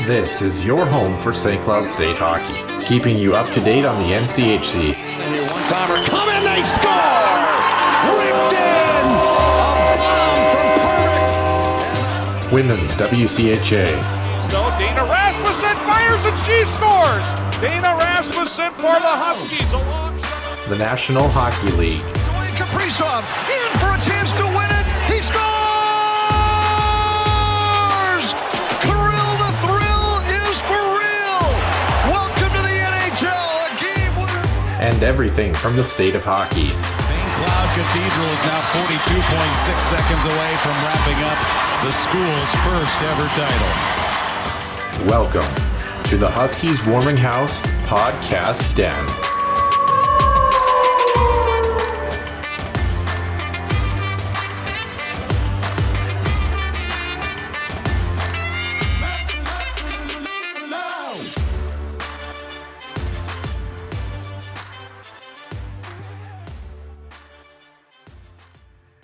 This is your home for St. Cloud State hockey, keeping you up to date on the NCHC. One-timer coming, they score! Ripped in! A bomb from Mavericks! Women's WCHA. So Dana Rasmussen fires and she scores! Dana Rasmussen for the Huskies alongside The National Hockey League. Dwayne Kaprizov in for a chance to win it! He scores! Kirill, the thrill is for real! Welcome to the NHL, a game winner! And everything from the state of hockey. St. Cloud Cathedral is now 42.6 seconds away from wrapping up the school's first ever title. Welcome to the Huskies Warming House Podcast Den.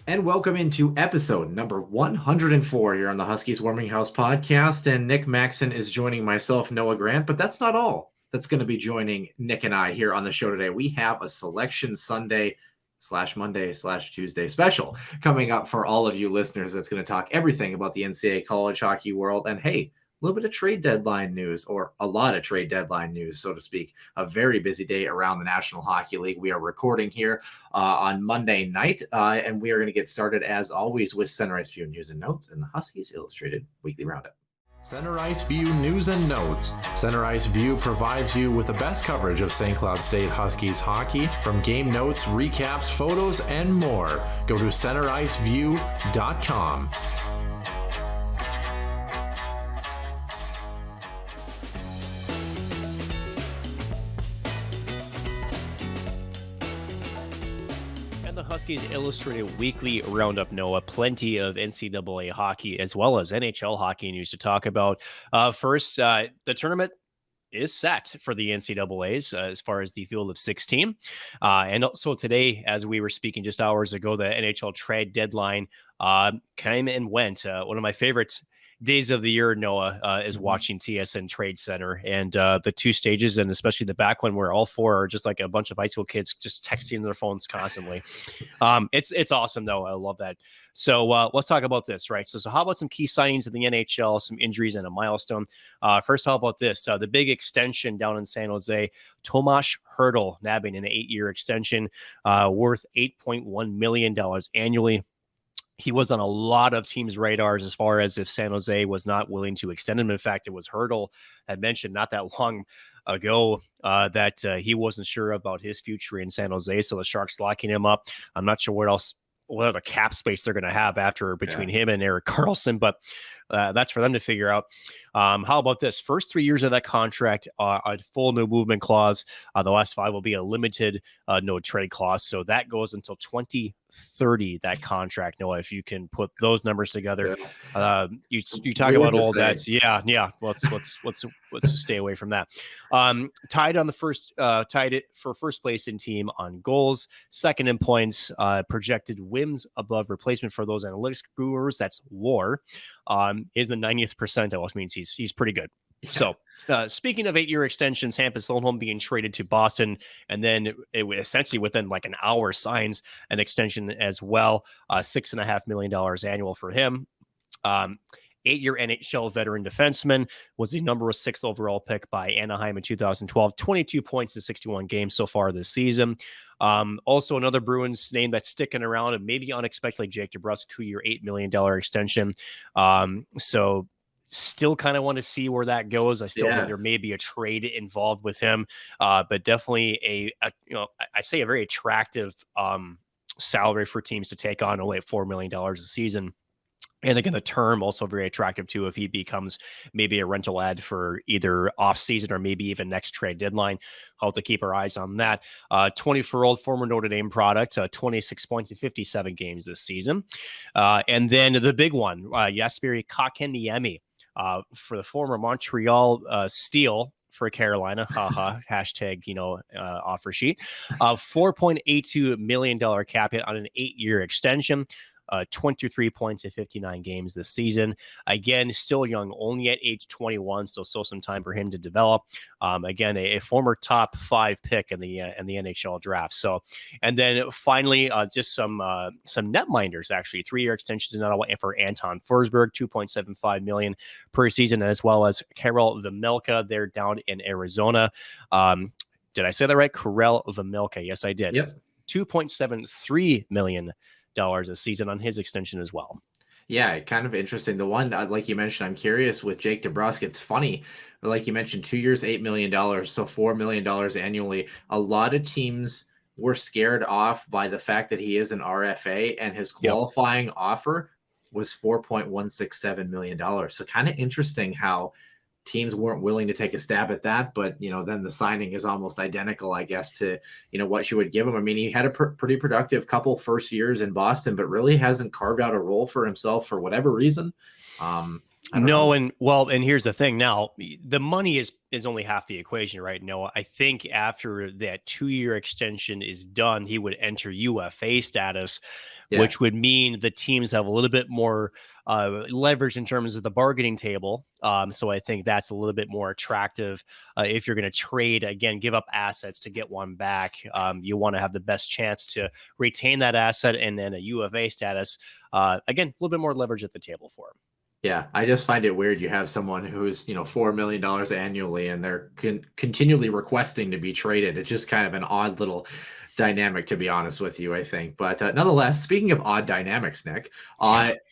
And welcome into episode number 104 here on the Huskies Warming House podcast. And Nick Maxon is joining myself, Noah Grant, but that's not all that's going to be joining Nick and I here on the show today. We have a Selection Sunday / Monday / Tuesday special coming up for all of you listeners. That's going to talk everything about the NCAA college hockey world. And hey, a little bit of trade deadline news, or a lot of trade deadline news, so to speak. A very busy day around the National Hockey League. We are recording here on Monday night, and we are going to get started, as always, with Center Ice View News and Notes and the Huskies Illustrated Weekly Roundup. Center Ice View News and Notes. Center Ice View provides you with the best coverage of St. Cloud State Huskies hockey, from game notes, recaps, photos, and more. Go to centericeview.com. The Huskies Illustrated Weekly Roundup, Noah. Plenty of NCAA hockey as well as NHL hockey news to talk about. First, the tournament is set for the NCAAs as far as the field of 16. And also today, as we were speaking just hours ago, the NHL Trade Deadline came and went. One of my favorite days of the year, Noah, is watching TSN Trade Center, and the two stages, and especially the back one where all four are just like a bunch of high school kids just texting their phones constantly. It's awesome though. I love that. So let's talk about this, right? So how about some key signings in the NHL, some injuries, and a milestone? First, how about this? The big extension down in San Jose, Tomas Hertl nabbing an 8-year extension worth $8.1 million annually. He was on a lot of teams' radars as far as if San Jose was not willing to extend him. In fact, it was Hertl had mentioned not that long ago that he wasn't sure about his future in San Jose. So the Sharks locking him up. I'm not sure what other cap space they're going to have between him and Erik Karlsson, but that's for them to figure out. How about this? First 3 years of that contract, a full no movement clause. The last 5 will be a limited no trade clause. So that goes until 2030, that contract. Noah, if you can put those numbers together, you talk about all that. Yeah. Let's stay away from that. Tied it for first place in team on goals, second in points, projected wins above replacement for those analytics gurus. That's WAR. Is the 90th percentile, which means he's pretty good. Yeah. So speaking of 8-year extensions, Hampus Lindholm being traded to Boston, and then it essentially within like an hour signs an extension as well. $6.5 million annual for him. 8-year NHL veteran defenseman, was the number 6th overall pick by Anaheim in 2012. 22 points in 61 games so far this season. Also another Bruins name that's sticking around and maybe unexpectedly, Jake Debrusk, 2-year, $8 million extension. So still kind of want to see where that goes. I still think there may be a trade involved with him, but definitely I say a very attractive salary for teams to take on, only at $4 million a season. And again, the term also very attractive too, if he becomes maybe a rental ad for either off season or maybe even next trade deadline. I'll have to keep our eyes on that. 24-year-old former Notre Dame product, 26 points in 57 games this season. And then the big one, Jesperi Kotkaniemi, for the former Montreal Steel for Carolina, hashtag, offer sheet, $4.82 million cap hit on an 8-year extension. 23 points in 59 games this season. Again, still young, only at age 21, so still some time for him to develop. Again, a former top 5 pick in the NHL draft. So, and then finally, just some netminders, actually 3-year extensions in Ottawa for Anton Forsberg, $2.75 million per season, as well as Karel Vejmelka. They're down in Arizona. Did I say that right? Karel Vejmelka. Yes, I did. Yep. $2.73 million a season on his extension as well. Yeah, kind of interesting. The one, like you mentioned, I'm curious with Jake Debrusk. It's funny, like you mentioned, 2 years, $8 million, so $4 million annually. A lot of teams were scared off by the fact that he is an RFA, and his qualifying offer was $4.167 million. So kind of interesting how teams weren't willing to take a stab at that, but then the signing is almost identical, I guess, to what you would give him. I mean, he had a pretty productive couple first years in Boston, but really hasn't carved out a role for himself for whatever reason. No, and here's the thing. Now, the money is only half the equation, right? No, I think after that 2-year extension is done, he would enter UFA status, which would mean the teams have a little bit more leverage in terms of the bargaining table. So I think that's a little bit more attractive. If you're going to trade, again, give up assets to get one back, you want to have the best chance to retain that asset, and then a UFA status, again, a little bit more leverage at the table for him. Yeah, I just find it weird. You have someone who's, $4 million annually, and they're continually requesting to be traded. It's just kind of an odd little dynamic, to be honest with you, I think. But nonetheless, speaking of odd dynamics, Nick,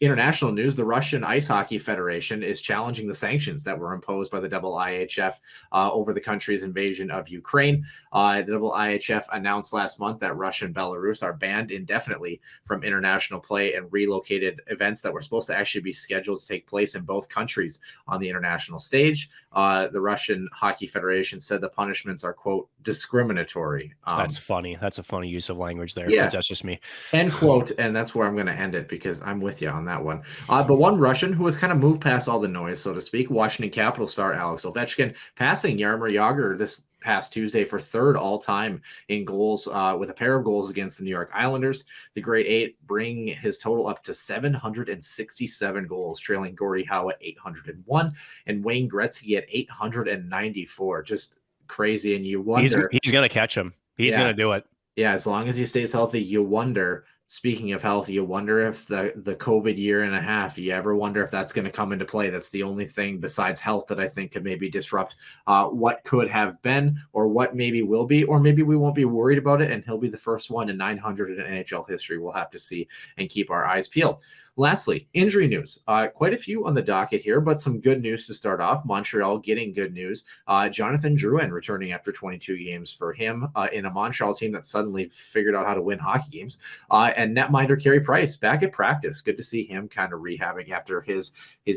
international news, the Russian Ice Hockey Federation is challenging the sanctions that were imposed by the IIHF over the country's invasion of Ukraine. The IIHF announced last month that Russia and Belarus are banned indefinitely from international play and relocated events that were supposed to actually be scheduled to take place in both countries on the international stage. The Russian Hockey Federation said the punishments are, quote, discriminatory. That's funny. That's a funny use of language there. Yeah. But that's just me. End quote. And that's where I'm going to end it, because I'm with you on that one. But one Russian who has kind of moved past all the noise, so to speak, Washington Capitals star Alex Ovechkin, passing Jaromir Jagr this past Tuesday for third all-time in goals, with a pair of goals against the New York Islanders. The Great Eight bring his total up to 767 goals, trailing Gordie Howe at 801 and Wayne Gretzky at 894. Just crazy. And you wonder, he's going to catch him. He's going to do it. Yeah, as long as he stays healthy. You wonder, speaking of health, you wonder if the COVID year and a half, you ever wonder if that's going to come into play. That's the only thing besides health that I think could maybe disrupt what could have been, or what maybe will be, or maybe we won't be worried about it, and he'll be the first one in 900 in NHL history. We'll have to see and keep our eyes peeled. Lastly, injury news. Quite a few on the docket here, but some good news to start off. Montreal getting good news. Jonathan Drouin returning after 22 games for him in a Montreal team that suddenly figured out how to win hockey games. And netminder Carey Price back at practice. Good to see him kind of rehabbing after his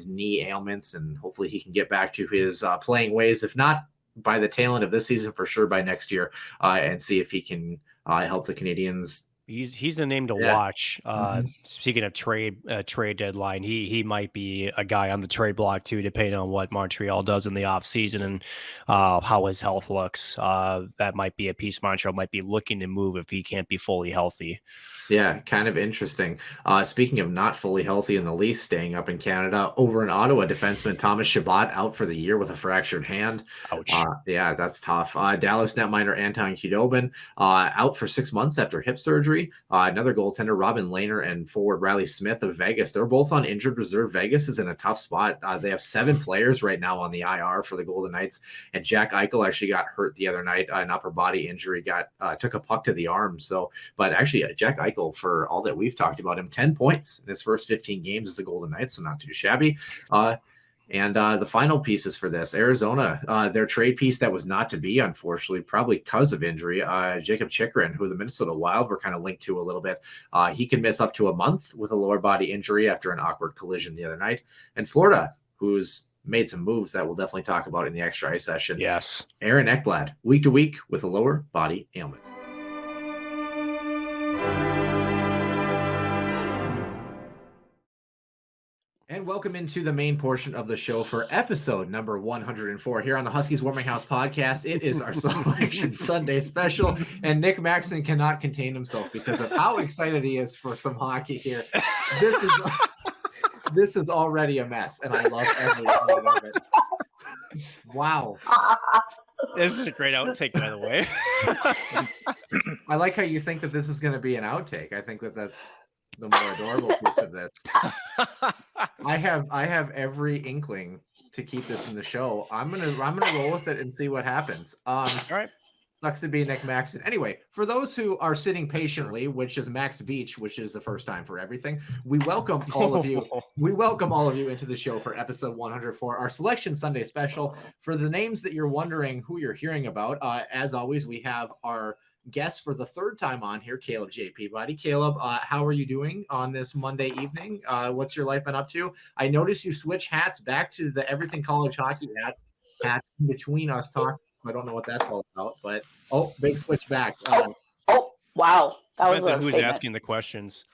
knee ailments, and hopefully he can get back to his playing ways, if not by the tail end of this season, for sure by next year, and see if he can help the Canadiens. He's the name to watch. Speaking of trade deadline, he might be a guy on the trade block too, depending on what Montreal does in the offseason and how his health looks. That might be a piece Montreal might be looking to move if he can't be fully healthy. Yeah, kind of interesting. Speaking of not fully healthy in the least, staying up in Canada, over in Ottawa, defenseman Thomas Shabbat out for the year with a fractured hand. Ouch. Yeah, that's tough. Dallas netminder Anton Khudobin out for 6 months after hip surgery. Another goaltender, Robin Lehner, and forward Riley Smith of Vegas. They're both on injured reserve. Vegas is in a tough spot. They have 7 players right now on the IR for the Golden Knights. And Jack Eichel actually got hurt the other night. An upper body injury, took a puck to the arm. But actually, Jack Eichel, for all that we've talked about him, 10 points in his first 15 games as a Golden Knights, so not too shabby. And the final pieces for this, Arizona, their trade piece that was not to be, unfortunately, probably because of injury, Jacob Chychrun, who the Minnesota Wild were kind of linked to a little bit. He can miss up to a month with a lower body injury after an awkward collision the other night. And Florida, who's made some moves that we'll definitely talk about in the extra ice session. Yes. Aaron Ekblad, week to week with a lower body ailment. And welcome into the main portion of the show for episode number 104 here on the Huskies Warming House podcast. It is our Selection Sunday special, and Nick Maxon cannot contain himself because of how excited he is for some hockey here. This is already a mess, and I love every minute of it. Wow. This is a great outtake, by the way. I like how you think that this is going to be an outtake. I think that that's the more adorable piece of this. I have every inkling to keep this in the show. I'm gonna roll with it and see what happens. All right. Sucks to be Nick Maxon. Anyway, for those who are sitting patiently, which is Max Beach, which is the first time for everything, we welcome all of you. We welcome all of you into the show for episode 104, our Selection Sunday special. For the names that you're wondering who you're hearing about, as always, we have our guest for the third time on here, Caleb J. Peabody. Caleb, how are you doing on this Monday evening? What's your life been up to? I noticed you switch hats back to the Everything College Hockey hat in between us talking. I don't know what that's all about, but big switch back. Wow. That was who's asking the questions.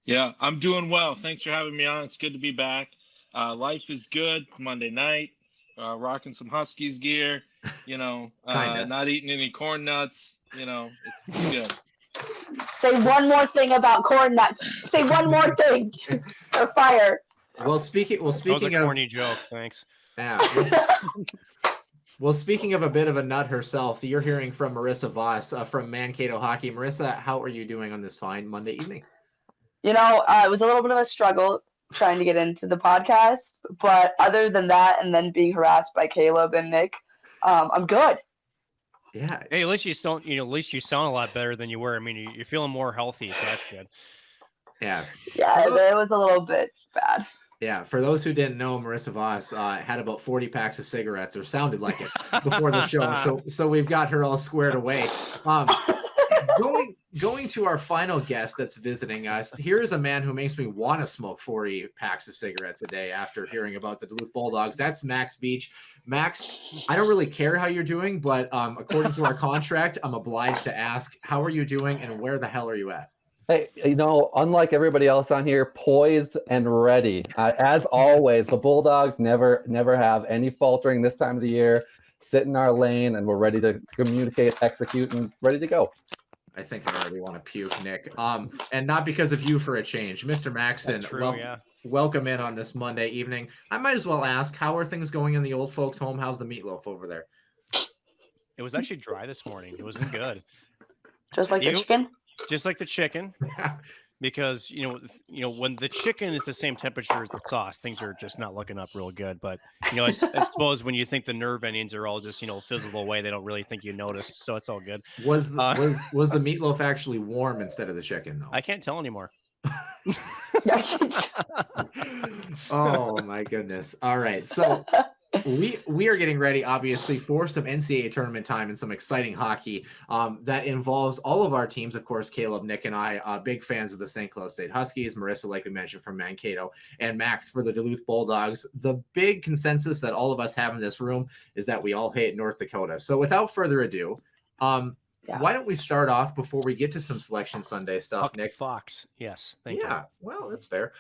Yeah, I'm doing well. Thanks for having me on. It's good to be back. Life is good. It's Monday night. Rocking some Huskies gear. Not eating any corn nuts. It's good. Say one more thing about corn nuts. Say one more thing. Or fire. Well, speaking that was a corny joke. Thanks. Yeah. Well, speaking of a bit of a nut herself, you're hearing from Marissa Voss from Mankato Hockey. Marissa, how are you doing on this fine Monday evening? It was a little bit of a struggle trying to get into the podcast, but other than that, and then being harassed by Caleb and Nick, I'm good. Yeah. Hey, at least you sound a lot better than you were. I mean, you're feeling more healthy, so that's good. Yeah. Yeah, it was a little bit bad. Yeah, for those who didn't know, Marissa Voss had about 40 packs of cigarettes, or sounded like it, before the show. So we've got her all squared away. Going to our final guest that's visiting us, here is a man who makes me want to smoke 40 packs of cigarettes a day after hearing about the Duluth Bulldogs. That's Max Beach. Max, I don't really care how you're doing, but according to our contract, I'm obliged to ask, how are you doing and where the hell are you at? Hey, unlike everybody else on here, poised and ready. As always, the Bulldogs never have any faltering this time of the year. Sit in our lane, and we're ready to communicate, execute, and ready to go. I think I already want to puke, Nick. And not because of you for a change. Mr. Maxon, welcome in on this Monday evening. I might as well ask, how are things going in the old folks' home? How's the meatloaf over there? It was actually dry this morning. It wasn't good. Just like the chicken? Just like the chicken, because when the chicken is the same temperature as the sauce, things are just not looking up real good. But I suppose when you think the nerve endings are all just fizzled away, they don't really think you notice, so it's all good. Was the meatloaf actually warm instead of the chicken though? I can't tell anymore. Oh my goodness! All right, so we are getting ready, obviously, for some NCAA tournament time and some exciting hockey that involves all of our teams. Of course, Caleb, Nick, and I, big fans of the Nhl State Huskies. Marissa, like we mentioned, from Mankato, and Max for the Duluth Bulldogs. The big consensus that all of us have in this room is that we all hate North Dakota. So without further ado, why don't we start off before we get to some Selection Sunday stuff, Nick? Fox. Yes. Thank you. Yeah, well, that's fair.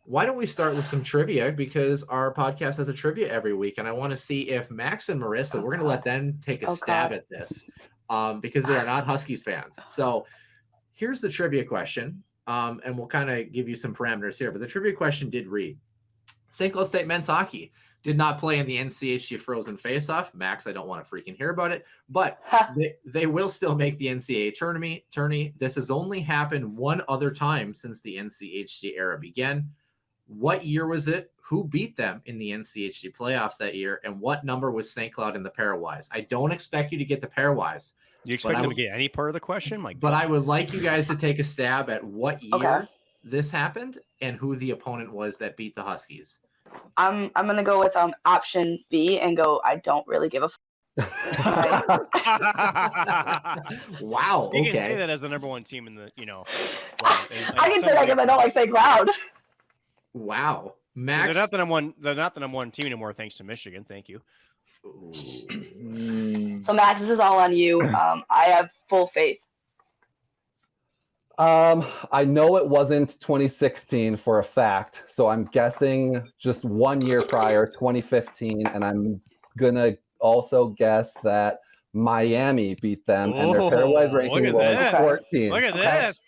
Why don't we start with some trivia, because our podcast has a trivia every week, and I want to see if Max and Marissa, we're going to let them take a stab at this because they are not Huskies fans. So here's the trivia question, and we'll kind of give you some parameters here. But the trivia question did read, Nhl State men's hockey did not play in the NCHC Frozen Faceoff. Max, I don't want to freaking hear about it, but they will still make the NCAA tourney. This has only happened one other time since the NCHC era began. What year was it? Who beat them in the NCHC playoffs that year? And what number was St. Cloud in the pairwise? I don't expect you to get the pairwise. Do you expect them to get any part of the question? But I would like you guys to take a stab at what year this happened and who the opponent was that beat the Huskies. I'm gonna go with option B and go, I don't really give a Wow. You can say that as the number one team in the, I can say that because I don't like St. Cloud. Wow. Max. They're not the number one team anymore, thanks to Michigan. Thank you. So Max, this is all on you. I have full faith. I know it wasn't 2016 for a fact, so I'm guessing just 1 year prior, 2015, and I'm gonna also guess that Miami beat them, and their pairwise ranking was 14. Look at this.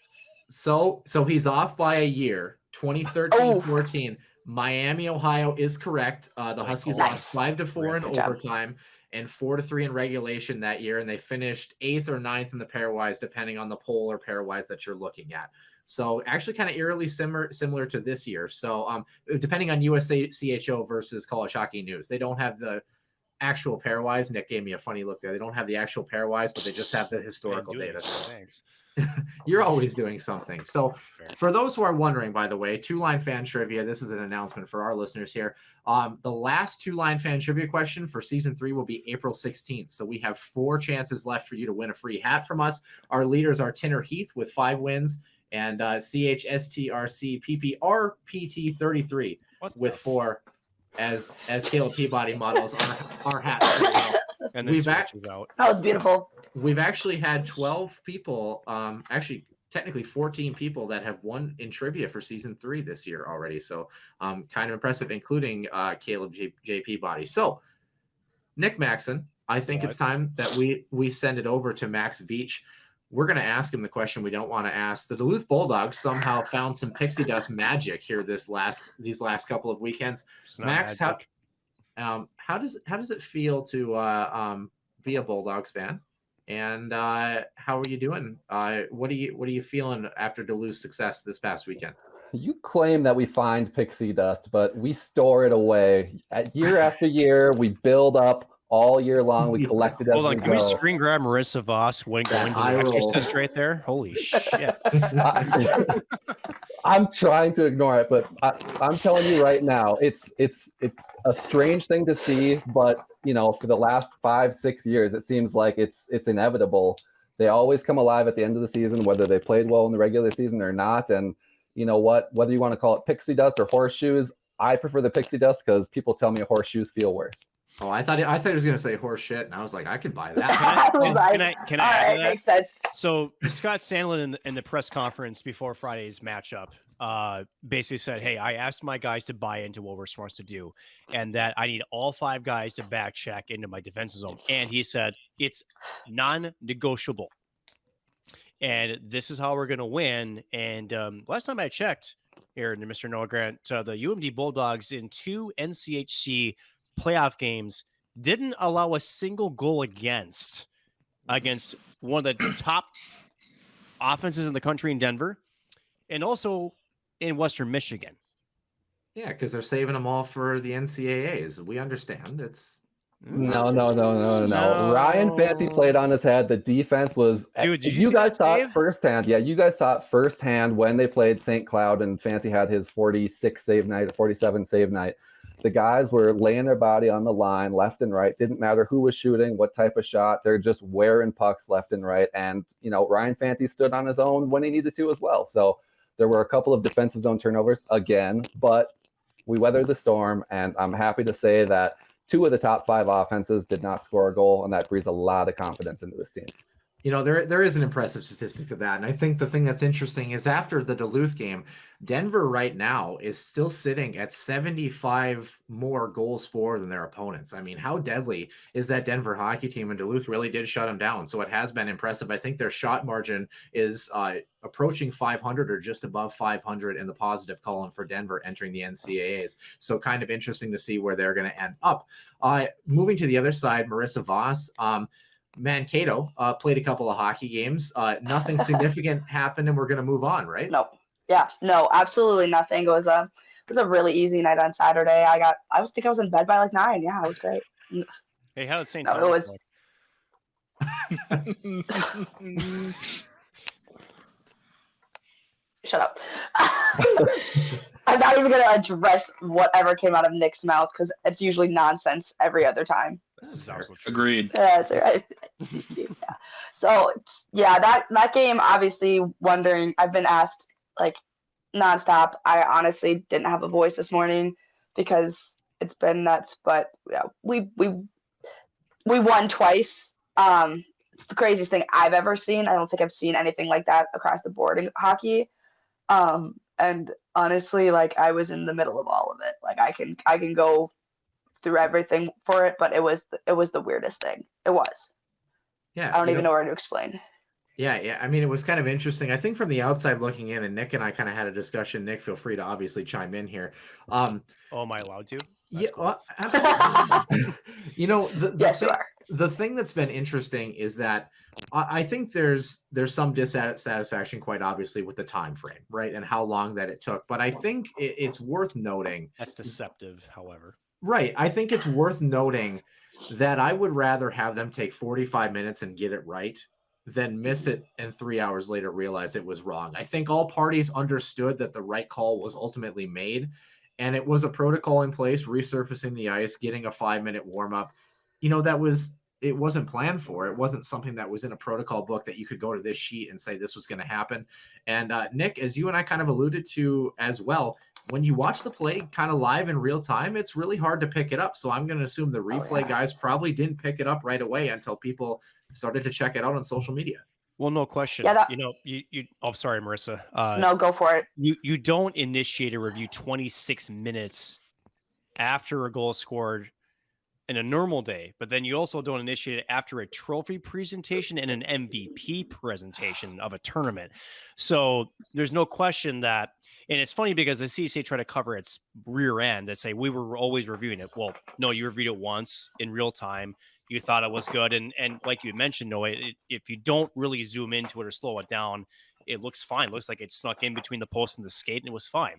So he's off by a year. 2013-14. Miami, Ohio is correct. The Huskies lost 5-4 in overtime and 4-3 in regulation that year, and they finished 8th or 9th in the pairwise, depending on the poll or pairwise that you're looking at. So actually kind of eerily similar to this year. So depending on USA CHO versus College Hockey News, they don't have the actual pairwise. Nick gave me a funny look there. They don't have the actual pairwise, but they just have the historical data. Thanks. You're always doing something. So for those who are wondering, by the way, two-line fan trivia, this is an announcement for our listeners here. The last two-line fan trivia question for season 3 will be April 16th. So we have 4 chances left for you to win a free hat from us. Our leaders are Tinner Heath with 5 wins and CHSTRC PPRPT33 with 4 as Caleb Peabody models our hats. And that was beautiful. We've actually had 12 people, actually technically 14 people that have won in trivia for season 3 this year already. So kind of impressive, including Caleb J. Peabody. So Nick Maxon, I think it's time that we send it over to Max Veach. We're going to ask him the question we don't want to ask. The Duluth Bulldogs somehow found some pixie dust magic here these last couple of weekends. Max, how does it feel to be a Bulldogs fan? And how are you doing? What are you feeling after Duluth's success this past weekend? You claim that we find pixie dust, but we store it away. Year after year, we build up all year long. We collect it as we go. Can we screen grab Marissa Voss when going to the exorcist right there? Holy shit. I'm trying to ignore it, but I'm telling you right now, it's a strange thing to see, but for the last 5-6 years, it seems like it's inevitable. They always come alive at the end of the season, whether they played well in the regular season or not. And you know what? Whether you want to call it pixie dust or horseshoes, I prefer the pixie dust because people tell me horseshoes feel worse. Oh, I thought he was going to say horse shit, and I was like, I could buy that. Can I add to that? Makes sense. So Scott Sandlin in the press conference before Friday's matchup basically said, hey, I asked my guys to buy into what we're supposed to do, and that I need all 5 guys to back check into my defensive zone. And he said, it's non-negotiable. And this is how we're going to win. And last time I checked here, Mr. Noah Grant, the UMD Bulldogs in 2 NCHC playoff games didn't allow a single goal against one of the top offenses in the country in Denver and also in Western Michigan. Yeah, because they're saving them all for the NCAAs. We understand. It's no. Ryan Fancy played on his head. The defense was. Dude, you guys saw it firsthand. Yeah, you guys saw it firsthand when they played St. Cloud and Fancy had his 46 save night, 47 save night. The guys were laying their body on the line left and right. Didn't matter who was shooting, what type of shot. They're just wearing pucks left and right. And, Ryan Fancy stood on his own when he needed to as well. So there were a couple of defensive zone turnovers again, but we weathered the storm. And I'm happy to say that 2 of the top 5 offenses did not score a goal. And that breathes a lot of confidence into this team. There is an impressive statistic of that. And I think the thing that's interesting is after the Duluth game, Denver right now is still sitting at 75 more goals for than their opponents. I mean, how deadly is that Denver hockey team? And Duluth really did shut them down. So it has been impressive. I think their shot margin is approaching 500 or just above 500 in the positive column for Denver entering the NCAAs. So kind of interesting to see where they're going to end up. Moving to the other side, Marissa Voss, Mankato played a couple of hockey games. Nothing significant happened, and we're going to move on, right? No, absolutely nothing. It was a really easy night on Saturday. I think I was in bed by like 9. Yeah, it was great. Hey, how did St. Thomas? Shut up. I'm not even going to address whatever came out of Nick's mouth because it's usually nonsense every other time. Agreed. Yeah, that's right. Yeah. So that game, obviously wondering, I've been asked like nonstop. I honestly didn't have a voice this morning because it's been nuts, but yeah, we won twice. it's the craziest thing I've ever seen. I don't think I've seen anything like that across the board in hockey. And honestly, like, I was in the middle of all of it. Like, I can go through everything for it, but it was the weirdest thing. It was. Yeah. I don't even know where to explain. Yeah. I mean, it was kind of interesting. I think from the outside looking in, and Nick and I kind of had a discussion. Nick, feel free to obviously chime in here. Am I allowed to? That's cool. Well, absolutely. Yes, you are. The thing that's been interesting is that I think there's some dissatisfaction, quite obviously, with the time frame, right, and how long that it took. But I think it's worth noting. That's deceptive, however. Right. I think it's worth noting that I would rather have them take 45 minutes and get it right than miss it and 3 hours later realize it was wrong. I think all parties understood that the right call was ultimately made, and it was a protocol in place, resurfacing the ice, getting a 5-minute warm-up. It wasn't planned for. It wasn't something that was in a protocol book that you could go to this sheet and say this was going to happen. And Nick, as you and I kind of alluded to as well, when you watch the play kind of live in real time, it's really hard to pick it up. So I'm going to assume the replay guys probably didn't pick it up right away until people started to check it out on social media. Well, no question. Yeah, I'm sorry, Marissa. No, go for it. You don't initiate a review 26 minutes after a goal scored in a normal day, but then you also don't initiate it after a trophy presentation and an MVP presentation of a tournament. So there's no question that, and it's funny because the CCA tried to cover its rear end and say we were always reviewing it. Well, no, you reviewed it once in real time. You thought it was good. And like you mentioned, Noah, if you don't really zoom into it or slow it down, it looks fine. It looks like it snuck in between the post and the skate and it was fine.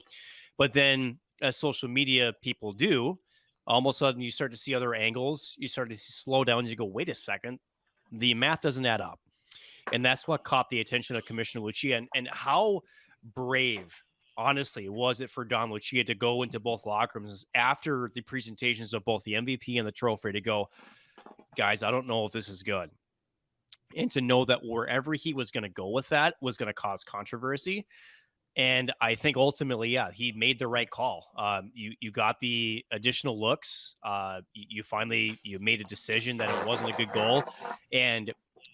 But then as social media people do, all of a sudden you start to see other angles. You start to slow down and you go, wait a second, the math doesn't add up. And that's what caught the attention of Commissioner Lucia. And how brave, honestly, was it for Don Lucia to go into both locker rooms after the presentations of both the MVP and the trophy to go, guys, I don't know if this is good. And to know that wherever he was going to go with that was going to cause controversy. And I think ultimately, he made the right call. You got the additional looks. You made a decision that it wasn't a good goal. And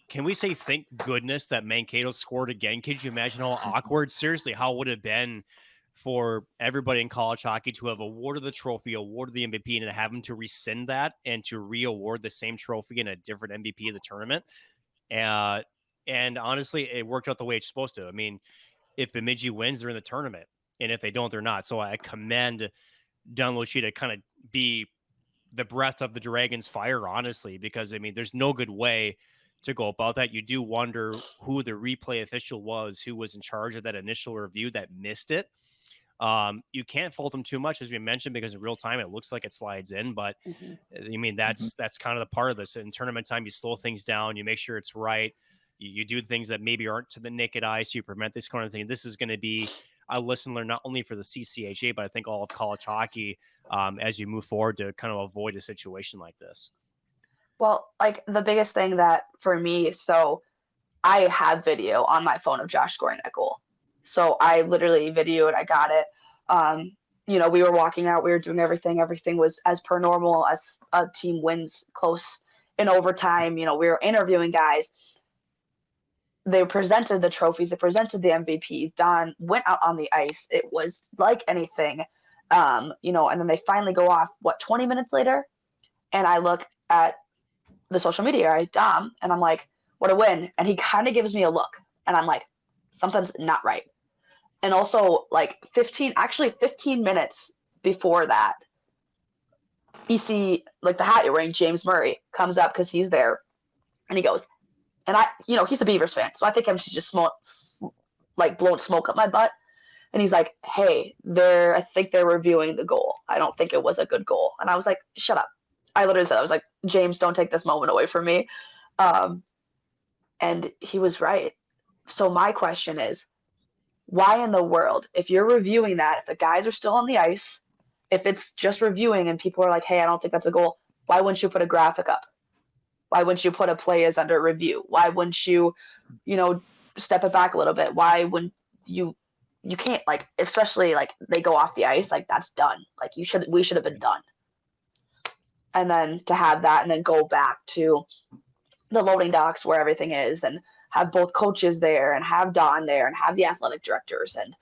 can we say thank goodness that Mankato scored again? Could you imagine how awkward, seriously, how it would have been for everybody in college hockey to have awarded the trophy, awarded the MVP, and to have them to rescind that and to re-award the same trophy in a different MVP of the tournament? And honestly, it worked out the way it's supposed to. I mean, if Bemidji wins, they're in the tournament. And if they don't, they're not. So I commend Don Lucia to kind of be the breath of the Dragons' fire, honestly, because, I mean, there's no good way to go about that. You do wonder who the replay official was who was in charge of that initial review that missed it. You can't fault them too much, as we mentioned, because in real time, it looks like it slides in. But, I mean, that's kind of the part of this. In tournament time, you slow things down. You make sure it's right. You do things that maybe aren't to the naked eye, so you prevent this kind of thing. This is going to be a lesson learned not only for the CCHA, but I think all of college hockey as you move forward to kind of avoid a situation like this. Well, like the biggest thing that for me, so I have video on my phone of Josh scoring that goal. So I literally videoed, I got it. We were walking out, we were doing everything. Everything was as per normal as a team wins close in overtime. We were interviewing guys. They presented the trophies. They presented the MVPs. Don went out on the ice. It was like anything, and then they finally go off, 20 minutes later? And I look at the social media, right, Dom, and I'm like, what a win. And he kind of gives me a look, and I'm like, something's not right. And also, 15 minutes before that, you see, the hat you're wearing, James Murray, comes up because he's there, and he goes, and he's a Beavers fan, so I think she's just blowing smoke up my butt. And he's like, hey, I think they're reviewing the goal. I don't think it was a good goal. And I was like, shut up. I literally said, I was like, James, don't take this moment away from me. And he was right. So my question is, why in the world, if you're reviewing that, if the guys are still on the ice, if it's just reviewing and people are like, hey, I don't think that's a goal, why wouldn't you put a graphic up? Why wouldn't you put a play as under review? Why wouldn't you, step it back a little bit? Why wouldn't you can't, especially they go off the ice, that's done. We should have been done. And then to have that and then go back to the loading docks where everything is, and have both coaches there, and have Don there, and have the athletic directors, and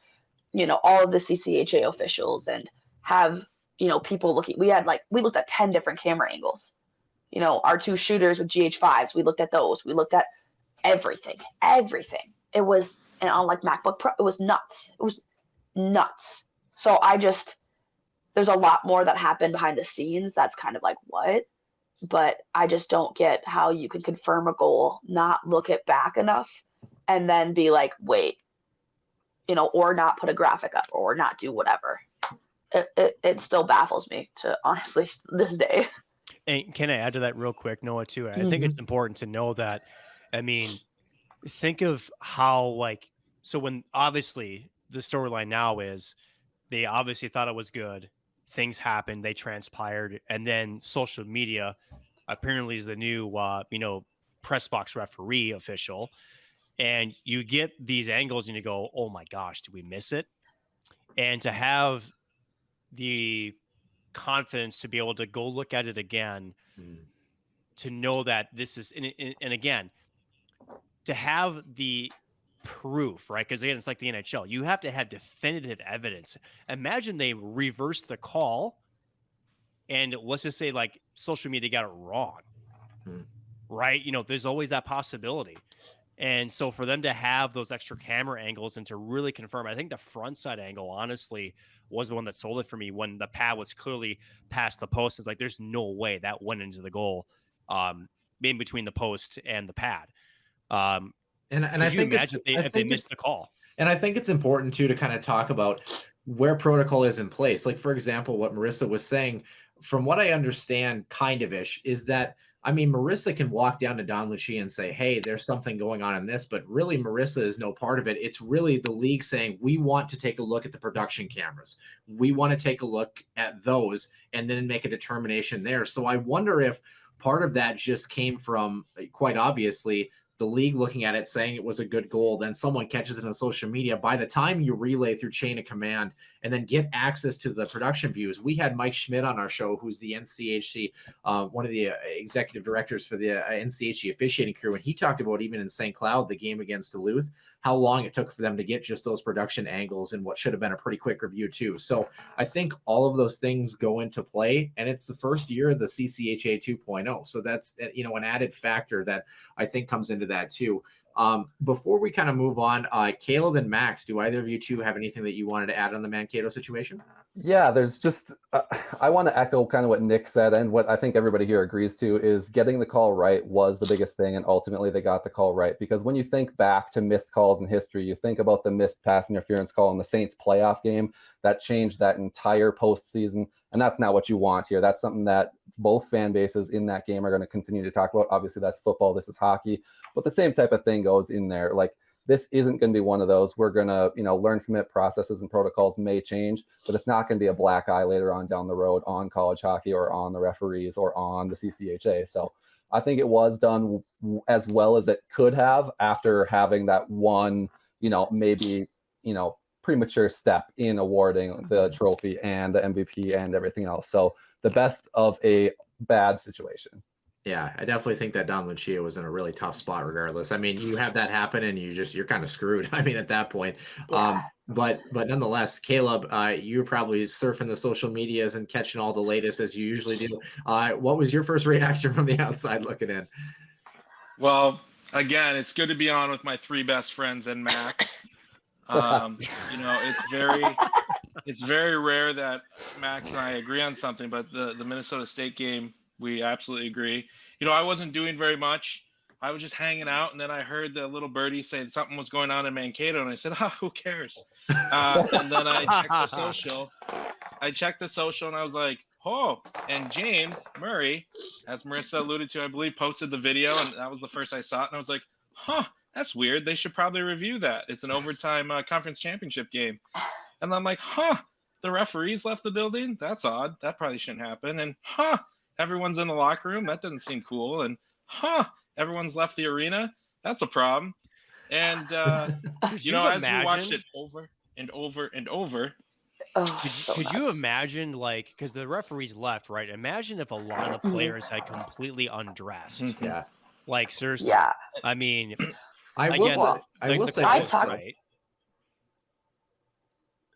all of the CCHA officials, and have people looking. We looked at 10 different camera angles. Our 2 shooters with GH5s, we looked at those. We looked at everything. It was, and on MacBook Pro, it was nuts. So there's a lot more that happened behind the scenes. That's kind of what? But I just don't get how you can confirm a goal, not look it back enough, and then be wait, or not put a graphic up, or not do whatever. It still baffles me to honestly this day. And can I add to that real quick, Noah, too? I think it's important to know that, think of how, so when obviously the storyline now is they obviously thought it was good. Things happened, they transpired, and then social media apparently is the new, press box referee official. And you get these angles and you go, oh my gosh, did we miss it? And to have the confidence to be able to go look at it again, to know that this is, and again, to have the proof, right? Because again, it's like the NHL. You have to have definitive evidence. Imagine they reversed the call and let's just say social media got it wrong, right? There's always that possibility. And so for them to have those extra camera angles and to really confirm, I think the front side angle, honestly, was the one that sold it for me when the pad was clearly past the post. It's there's no way that went into the goal, in between the post and the pad. And I think if they missed the call. And I think it's important too to kind of talk about where protocol is in place. For example, what Marissa was saying, from what I understand, kind of ish, is that Marissa can walk down to Don Lucia and say, hey, there's something going on in this, but really Marissa is no part of it. It's really the league saying, we want to take a look at the production cameras. We want to take a look at those and then make a determination there. So I wonder if part of that just came from, quite obviously, the league looking at it, saying it was a good goal, then someone catches it on social media. By the time you relay through chain of command and then get access to the production views, we had Mike Schmidt on our show, who's the NCHC, one of the executive directors for the NCHC officiating crew, and he talked about even in St. Cloud, the game against Duluth, how long it took for them to get just those production angles and what should have been a pretty quick review too. So I think all of those things go into play, and it's the first year of the CCHA 2.0. So that's, an added factor that I think comes into that too. Before we kind of move on, Caleb and Max, do either of you two have anything that you wanted to add on the Mankato situation? Yeah, there's just, I want to echo kind of what Nick said, and what I think everybody here agrees to is getting the call right was the biggest thing, and ultimately they got the call right. Because when you think back to missed calls in history, you think about the missed pass interference call in the Saints playoff game that changed that entire postseason, and that's not what you want here. That's something that both fan bases in that game are going to continue to talk about. Obviously, that's football, this is hockey, but the same type of thing goes in there. This isn't going to be one of those. We're going to, learn from it. Processes and protocols may change, but it's not going to be a black eye later on down the road on college hockey or on the referees or on the CCHA. So I think it was done as well as it could have after having that one, maybe, premature step in awarding the trophy and the MVP and everything else. So the best of a bad situation. Yeah, I definitely think that Don Lucia was in a really tough spot regardless. You have that happen and you're kind of screwed. At that point. Yeah. But nonetheless, Caleb, you're probably surfing the social medias and catching all the latest as you usually do. What was your first reaction from the outside looking in? Well, again, it's good to be on with my 3 best friends and Max. It's very rare that Max and I agree on something, but the Minnesota State game, we absolutely agree. I wasn't doing very much. I was just hanging out, and then I heard the little birdie say something was going on in Mankato, and I said, who cares? And then I checked the social, and I was like, oh, and James Murray, as Marissa alluded to, I believe, posted the video, and that was the first I saw it, and I was like, that's weird. They should probably review that. It's an overtime conference championship game. And I'm like, the referees left the building? That's odd. That probably shouldn't happen. And everyone's in the locker room. That doesn't seem cool. And everyone's left the arena. That's a problem. And as we watched it over and over and over. Could you imagine, because the referees left, right? Imagine if a lot of players had completely undressed. Yeah. Like seriously. Yeah. I mean, I will say I this, talked- right.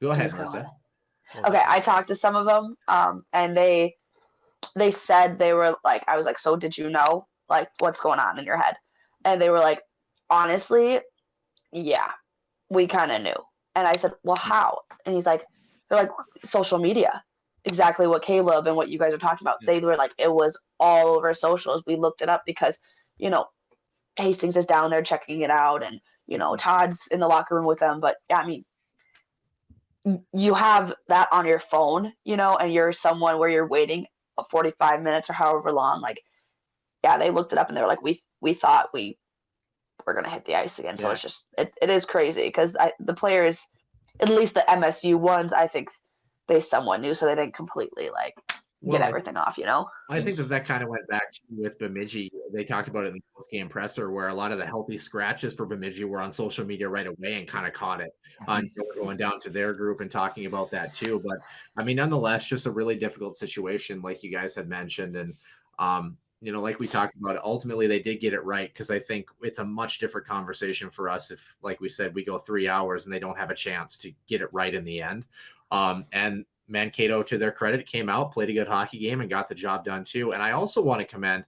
Go ahead, Who's Marissa. Okay, I talked to some of them, and they said they were like, I was like, so did you know, like, what's going on in your head? And they were like, honestly, yeah, we kind of knew. And I said, well, how? And he's like, they're like, social media, exactly what Caleb and what you guys are talking about. They were like, it was all over socials. We looked it up because, you know, Hastings is down there checking it out, and, you know, Todd's in the locker room with them. But yeah, I mean, you have that on your phone, you know, and you're someone where you're waiting 45 minutes or however long. Like, yeah, they looked it up and they're like, we thought we were going to hit the ice again. So it's just, it is crazy because the players, at least the MSU ones, I think they somewhat knew, so they didn't completely like get everything off, you know? I think that kind of went back to with Bemidji. They talked about it in the post-game presser where a lot of the healthy scratches for Bemidji were on social media right away and kind of caught it. Going down to their group and talking about that too. But I mean, nonetheless, just a really difficult situation, like you guys had mentioned. And, you know, like we talked about, ultimately they did get it right, because I think it's a much different conversation for us if, like we said, we go 3 hours and they don't have a chance to get it right in the end. And Mankato, to their credit, came out, played a good hockey game, and got the job done too. And I also want to commend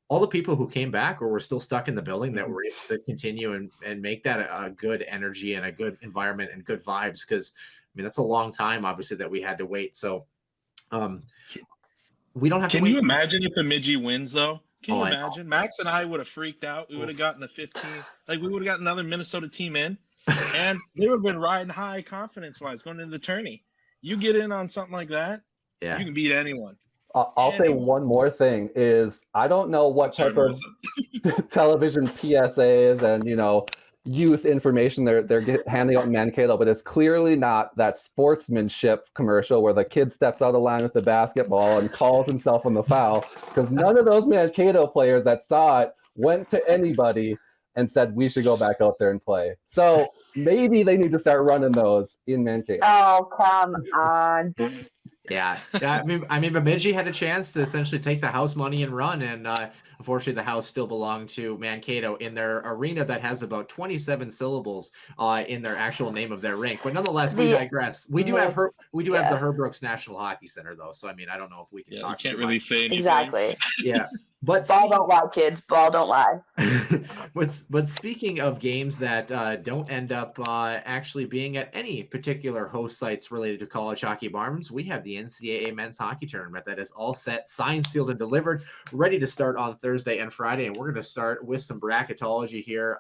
all the people who came back or were still stuck in the building that were able to continue and make that a good energy and a good environment and good vibes. Because, I mean, that's a long time, obviously, that we had to wait. So we don't have to wait. Can you imagine if Bemidji wins, though? Can you I imagine? Max and I would have freaked out. We would have gotten the 15. Like, we would have got another Minnesota team in. And they would have been riding high confidence-wise going into the tourney. You get in on something like that, you can beat anyone. I'll say one more thing is I don't know what type of television PSAs and, you know, youth information they're handing out in Mankato, but it's clearly not that sportsmanship commercial where the kid steps out of line with the basketball and calls himself on the foul, because none of those Mankato players that saw it went to anybody and said we should go back out there and play. So maybe they need to start running those in Mankato. Oh, come on. Yeah. I mean, Bemidji had a chance to essentially take the house money and run, and unfortunately, the house still belonged to Mankato in their arena that has about 27 syllables in their actual name of their rink. But nonetheless, we digress. We do have the Herbrooks National Hockey Center, though. So I mean, I don't know if we can talk. You can't really say anything. Exactly. Yeah. But ball don't lie, kids. Ball don't lie. But speaking of games that don't end up actually being at any particular host sites related to college hockey barns, we have the NCAA men's hockey tournament that is all set, signed, sealed, and delivered, ready to start on Thursday and Friday. And we're going to start with some bracketology here.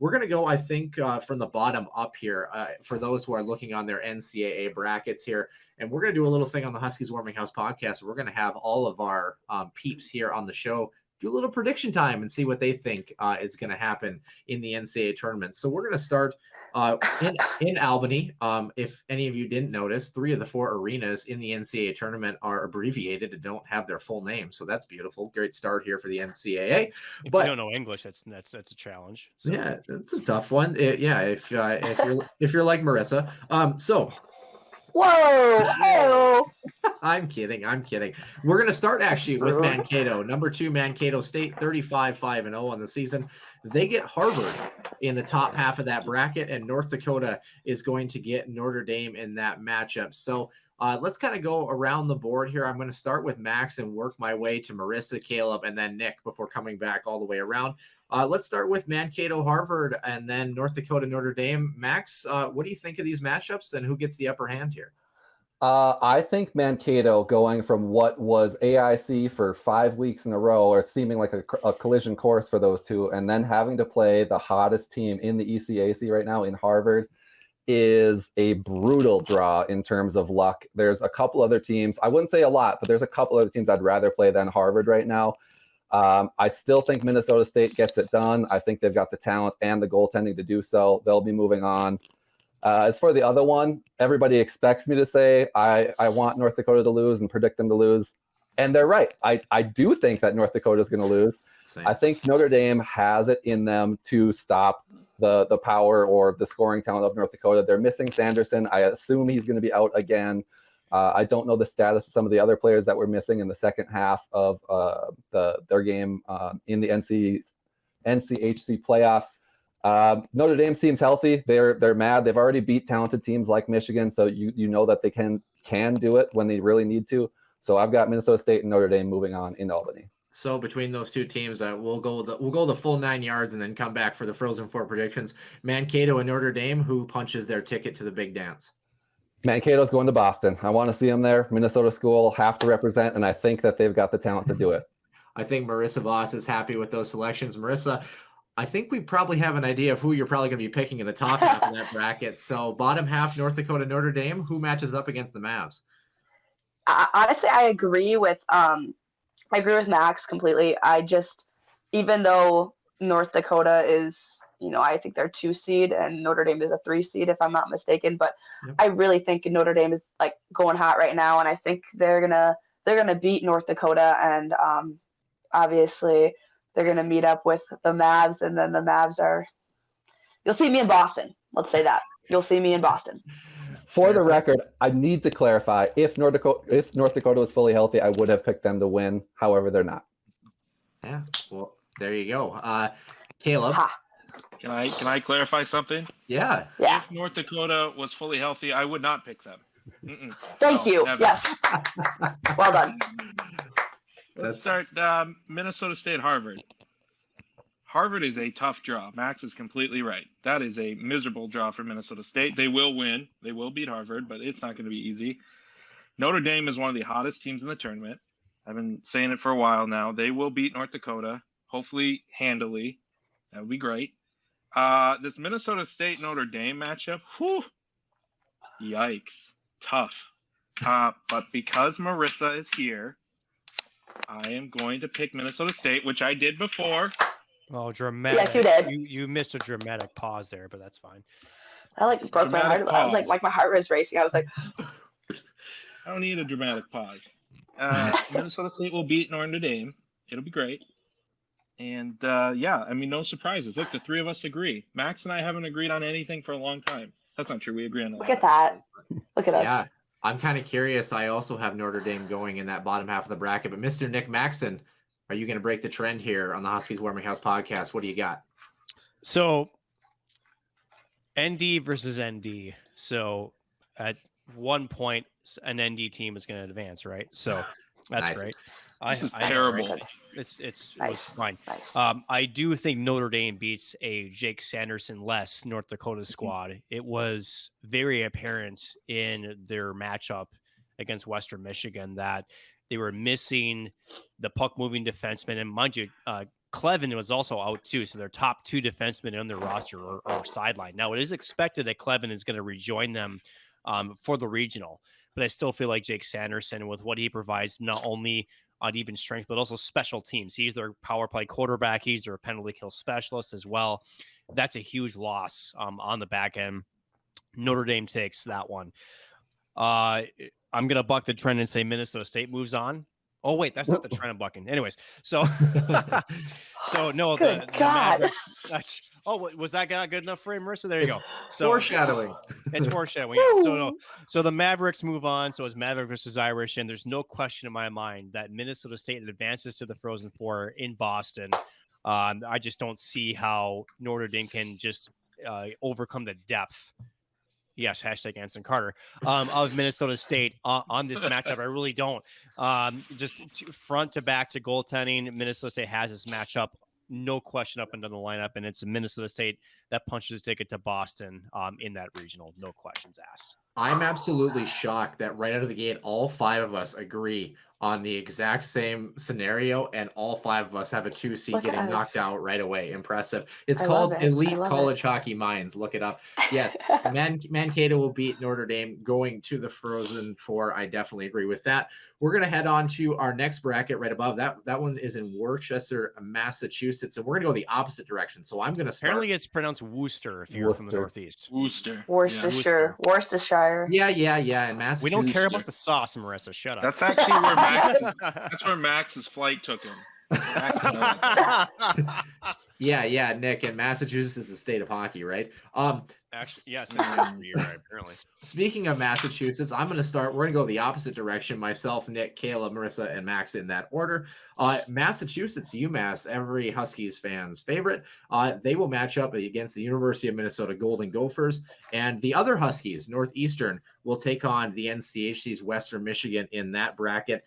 We're going to go, I think, from the bottom up here for those who are looking on their NCAA brackets here. And we're going to do a little thing on the Huskies Warming House podcast. We're going to have all of our peeps here on the show do a little prediction time and see what they think is going to happen in the NCAA tournament. So we're going to start in Albany. If any of you didn't notice, 3 of the 4 arenas in the NCAA tournament are abbreviated and don't have their full name. So that's beautiful. Great start here for the NCAA. If but you don't know English, that's a challenge. So. Yeah, it's a tough one. If you're like Marissa. So. Whoa! I'm kidding. We're going to start actually with Mankato. Number 2, Mankato State, 35-5-0 on the season. They get Harvard in the top half of that bracket, and North Dakota is going to get Notre Dame in that matchup. So let's kind of go around the board here. I'm going to start with Max and work my way to Marissa, Caleb, and then Nick before coming back all the way around. Let's start with Mankato, Harvard, and then North Dakota, Notre Dame. Max, what do you think of these matchups, and who gets the upper hand here? I think Mankato going from what was AIC for 5 weeks in a row, or seeming like a collision course for those two, and then having to play the hottest team in the ECAC right now in Harvard is a brutal draw in terms of luck. There's a couple other teams, I wouldn't say a lot, but there's a couple other teams I'd rather play than Harvard right now. I still think Minnesota State gets it done. I think they've got the talent and the goaltending to do so. They'll be moving on. As for the other one, everybody expects me to say I want North Dakota to lose and predict them to lose. And they're right. I do think that North Dakota is going to lose. Same. I think Notre Dame has it in them to stop the power or the scoring talent of North Dakota. They're missing Sanderson. I assume he's going to be out again. I don't know the status of some of the other players that were missing in the second half of their game in the NC NCHC playoffs. Notre Dame seems healthy. They're mad. They've already beat talented teams like Michigan, so you know that they can do it when they really need to. So I've got Minnesota State and Notre Dame moving on in Albany. So between those two teams, we'll go the full 9 yards and then come back for the Frozen Four predictions. Mankato and Notre Dame, who punches their ticket to the big dance? Mankato's going to Boston. I want to see them there. Minnesota school have to represent, and I think that they've got the talent to do it. I think Marissa Voss is happy with those selections. Marissa, I think we probably have an idea of who you're probably going to be picking in the top half of that bracket. So bottom half, North Dakota, Notre Dame, who matches up against the Mavs? Honestly, I agree with Max completely. Even though North Dakota is, I think they're 2 seed and Notre Dame is a 3 seed, if I'm not mistaken. But yep. I really think Notre Dame is like going hot right now, and I think they're gonna beat North Dakota, and obviously they're gonna meet up with the Mavs, and then the Mavs you'll see me in Boston. Let's say that you'll see me in Boston. For the record, I need to clarify: if North Dakota was fully healthy, I would have picked them to win. However, they're not. Yeah, well, there you go. Caleb, can I clarify something? Yeah. If North Dakota was fully healthy, I would not pick them. Thank you. Never. Yes. Well done. Let's start Minnesota State, Harvard. Harvard is a tough draw. Max is completely right. That is a miserable draw for Minnesota State. They will win. They will beat Harvard, but it's not going to be easy. Notre Dame is one of the hottest teams in the tournament. I've been saying it for a while now. They will beat North Dakota, hopefully handily. That would be great. This Minnesota State Notre Dame matchup, yikes, tough. But because Marissa is here, I am going to pick Minnesota State, which I did before. Oh, dramatic! Yes, you did. You missed a dramatic pause there, but that's fine. I broke my heart. I was like my heart was racing. I was like, I don't need a dramatic pause. Minnesota State will beat Notre Dame. It'll be great. And no surprises. Look, the three of us agree. Max and I haven't agreed on anything for a long time. That's not true. We agree on a lot. Look at that. Look at us. Yeah, I'm kind of curious. I also have Notre Dame going in that bottom half of the bracket. But Mr. Nick Maxon, are you going to break the trend here on the Huskies Warming House podcast? What do you got? So, ND versus ND. So, at one point, an ND team is going to advance, right? So, that's nice. Great. This is terrible. It's nice. It was fine. Nice. I do think Notre Dame beats a Jake Sanderson-less North Dakota squad. It was very apparent in their matchup against Western Michigan that they were missing the puck-moving defenseman. And mind you, Clevin was also out too. So their top 2 defensemen on their roster are sidelined. Now, it is expected that Clevin is going to rejoin them for the regional. But I still feel like Jake Sanderson, with what he provides, not only on even strength, but also special teams. He's their power play quarterback. He's their penalty kill specialist as well. That's a huge loss on the back end. Notre Dame takes that one. I'm going to buck the trend and say Minnesota State moves on. Oh, wait, that's not the trend I'm bucking. Anyways, so no, the Mavericks. Was that not good enough for him, Marissa? There you go. So foreshadowing. It's foreshadowing. Yeah. So the Mavericks move on. So it's Maverick versus Irish, and there's no question in my mind that Minnesota State advances to the Frozen Four in Boston. I just don't see how Notre Dame can just overcome the depth. Yes, hashtag Anson Carter of Minnesota State on this matchup. I really don't. Just front to back to goaltending, Minnesota State has this matchup, no question, up and down the lineup, and it's Minnesota State that punches a ticket to Boston in that regional. No questions asked. I'm absolutely shocked that right out of the gate, all 5 of us agree on the exact same scenario, and all 5 of us have a 2 seed getting knocked out right away. Impressive. It's called Elite College Hockey Minds. Look it up. Yes, Mankato will beat Notre Dame going to the Frozen Four. I definitely agree with that. We're going to head on to our next bracket right above. That one is in Worcester, Massachusetts, and we're going to go the opposite direction. So I'm going to start. Apparently it's pronounced Worcester if you're from the Northeast. Worcestershire. Yeah, and Massachusetts. We don't care about the sauce, Marissa. Shut up. That's actually where Max's flight took him. Yeah, Nick, and Massachusetts is the state of hockey, right? Actually, yeah, since yesterday, you're right, apparently. Speaking of Massachusetts, we're going to go the opposite direction. Myself, Nick, Kayla, Marissa, and Max in that order. Massachusetts, UMass, every Huskies fan's favorite. They will match up against the University of Minnesota Golden Gophers. And the other Huskies, Northeastern, will take on the NCHC's Western Michigan in that bracket.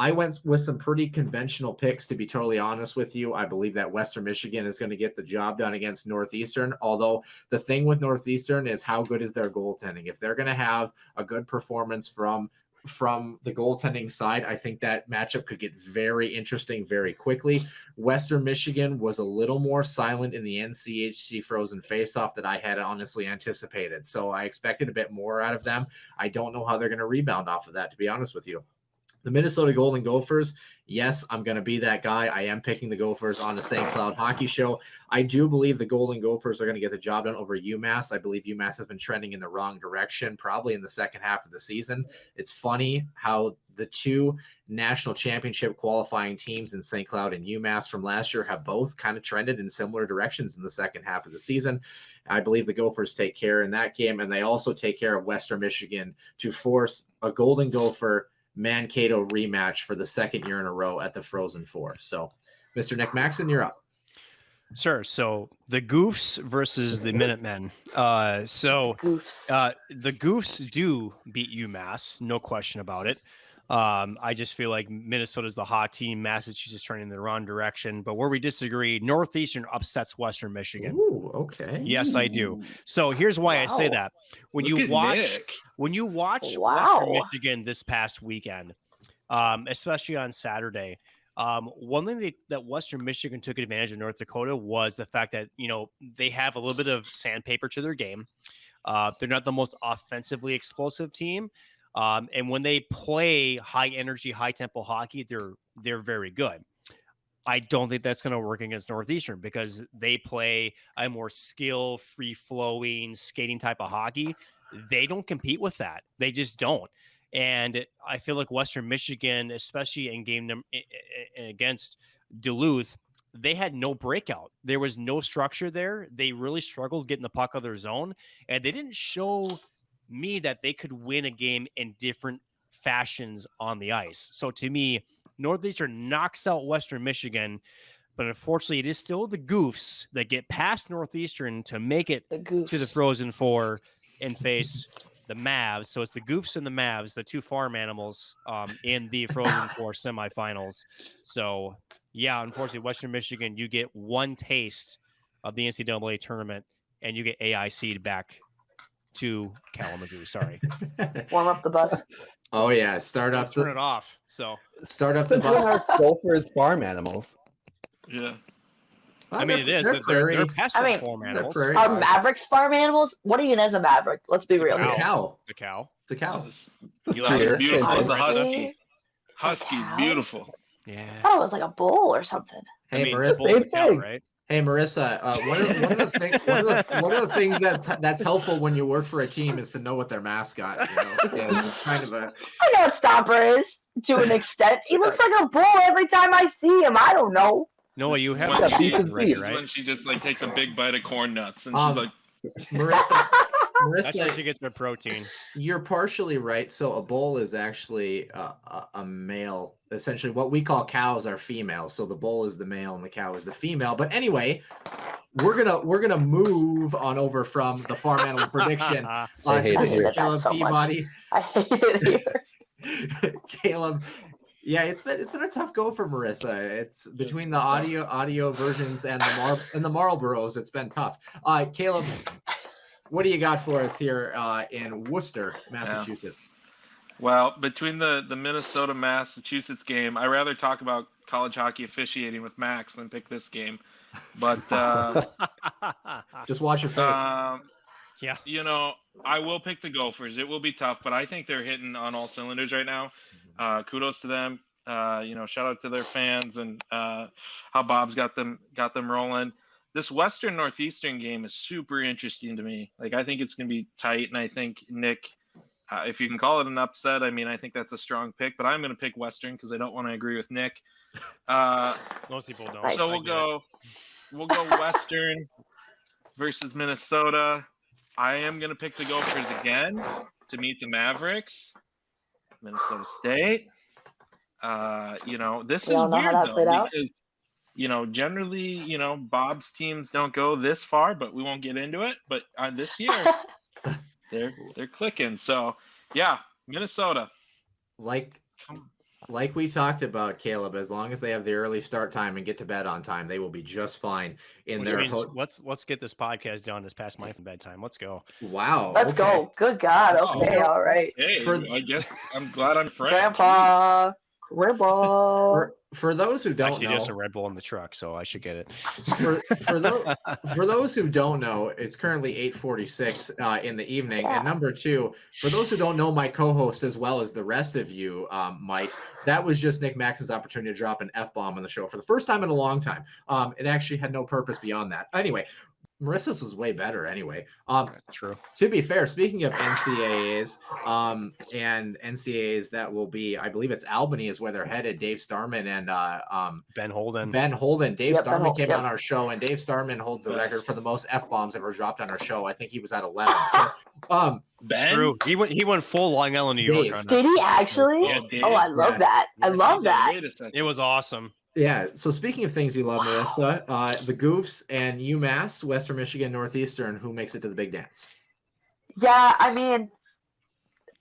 I went with some pretty conventional picks, to be totally honest with you. I believe that Western Michigan is going to get the job done against Northeastern, although the thing with Northeastern is how good is their goaltending. If they're going to have a good performance from the goaltending side, I think that matchup could get very interesting very quickly. Western Michigan was a little more silent in the NCHC Frozen Faceoff that I had honestly anticipated, so I expected a bit more out of them. I don't know how they're going to rebound off of that, to be honest with you. The Minnesota Golden Gophers, yes, I'm going to be that guy. I am picking the Gophers on the St. Cloud Hockey Show. I do believe the Golden Gophers are going to get the job done over UMass. I believe UMass has been trending in the wrong direction, probably in the second half of the season. It's funny how the two national championship qualifying teams in St. Cloud and UMass from last year have both kind of trended in similar directions in the second half of the season. I believe the Gophers take care in that game, and they also take care of Western Michigan to force a Golden Gopher Mankato rematch for the second year in a row at the Frozen Four. So, Mr. Nick Maxon, you're up. Sure. So the Goofs versus the Minutemen. The Goofs do beat UMass, no question about it. I just feel like Minnesota's the hot team. Massachusetts turning in the wrong direction. But where we disagree, Northeastern upsets Western Michigan. Ooh, okay. Yes, I do. So here's why I say that. When you watch Western Michigan this past weekend, especially on Saturday, one thing that Western Michigan took advantage of North Dakota was the fact that, they have a little bit of sandpaper to their game. They're not the most offensively explosive team. And when they play high energy, high tempo hockey, they're very good. I don't think that's going to work against Northeastern because they play a more skill, free flowing, skating type of hockey. They don't compete with that. They just don't. And I feel like Western Michigan, especially in game against Duluth, they had no breakout. There was no structure there. They really struggled getting the puck out of their zone, and they didn't show me that they could win a game in different fashions on the ice. So to me, Northeastern knocks out Western Michigan, but unfortunately it is still the Goofs that get past Northeastern to make it to the Frozen Four and face the Mavs. So it's the Goofs and the Mavs, the two farm animals, in the Frozen Four semifinals. So yeah, unfortunately, Western Michigan, you get one taste of the NCAA tournament and you get AIC'd back to Kalamazoo. Sorry. Warm up the bus. Oh yeah, turn it off. So start off the Since when are Gophers farm animals? Yeah. Well, I mean, it is. They're pest farm animals. Are Mavericks farm animals? What are you as a Maverick? Let's be real. It's a cow. It's a cow. It's a cow. It's beautiful. It's a husky. Husky's beautiful. Yeah. I thought it was like a bull or something. Hey, Marissa. Right? Hey, Marissa. One of the things that's helpful when you work for a team is to know what their mascot. It's kind of a. I know what Stomper is to an extent. He looks like a bull every time I see him. I don't know. Noah, you have when she just takes a big bite of corn nuts and she's like, Marissa, that's where she gets her protein. You're partially right. So a bull is actually a male. Essentially, what we call cows are females. So the bull is the male and the cow is the female. But anyway, we're gonna move on over from the farm animal prediction I hate it Caleb so Peabody. I hate it here. Caleb. Yeah, it's been a tough go for Marissa. It's between the audio versions and the Marlboros. It's been tough. Caleb, what do you got for us here in Worcester, Massachusetts? Yeah. Well, between the Minnesota Massachusetts game, I rather talk about college hockey officiating with Max than pick this game. But just watch your face. Yeah. I will pick the Gophers. It will be tough, but I think they're hitting on all cylinders right now. Kudos to them. Shout out to their fans and how Bob's got them rolling. This Western Northeastern game is super interesting to me. I think it's going to be tight, and I think Nick, if you can call it an upset, I think that's a strong pick, but I'm going to pick Western because I don't want to agree with Nick. Most people don't. So we'll go Western versus Minnesota. I am going to pick the Gophers again to meet the Mavericks. Minnesota State. This is weird, though, because, generally, Bob's teams don't go this far, but we won't get into it. But this year, they're clicking. So, yeah, Minnesota. Like we talked about, Caleb, as long as they have the early start time and get to bed on time, they will be just fine in their let's get this podcast done. It's past my bedtime. Let's go. Wow. Let's go. Good God. Okay. All right. Hey, I guess I'm glad I'm friends. Grandpa. For those who don't know, there's a Red Bull in the truck, so I should get it. For those who don't know, it's currently 8:46 in the evening. Yeah. And number two, for those who don't know my co-host as well as the rest of you might, that was just Nick Maxon's opportunity to drop an F-bomb on the show for the first time in a long time. It actually had no purpose beyond that. Anyway, Marissa's was way better anyway. That's true. To be fair, speaking of NCAAs and NCAAs that will be, I believe it's Albany is where they're headed. Dave Starman and Ben Holden. Dave Starman came on our show, and Dave Starman holds the record for the most F-bombs ever dropped on our show. I think he was at 11. So, Ben? True. He went full Long Island, New York. On Did he actually? Yeah, I love that. I love that. Wait a second. It was awesome. Yeah. So speaking of things you love, Marissa, the Gophers and UMass, Western Michigan, Northeastern, who makes it to the big dance? Yeah, I mean,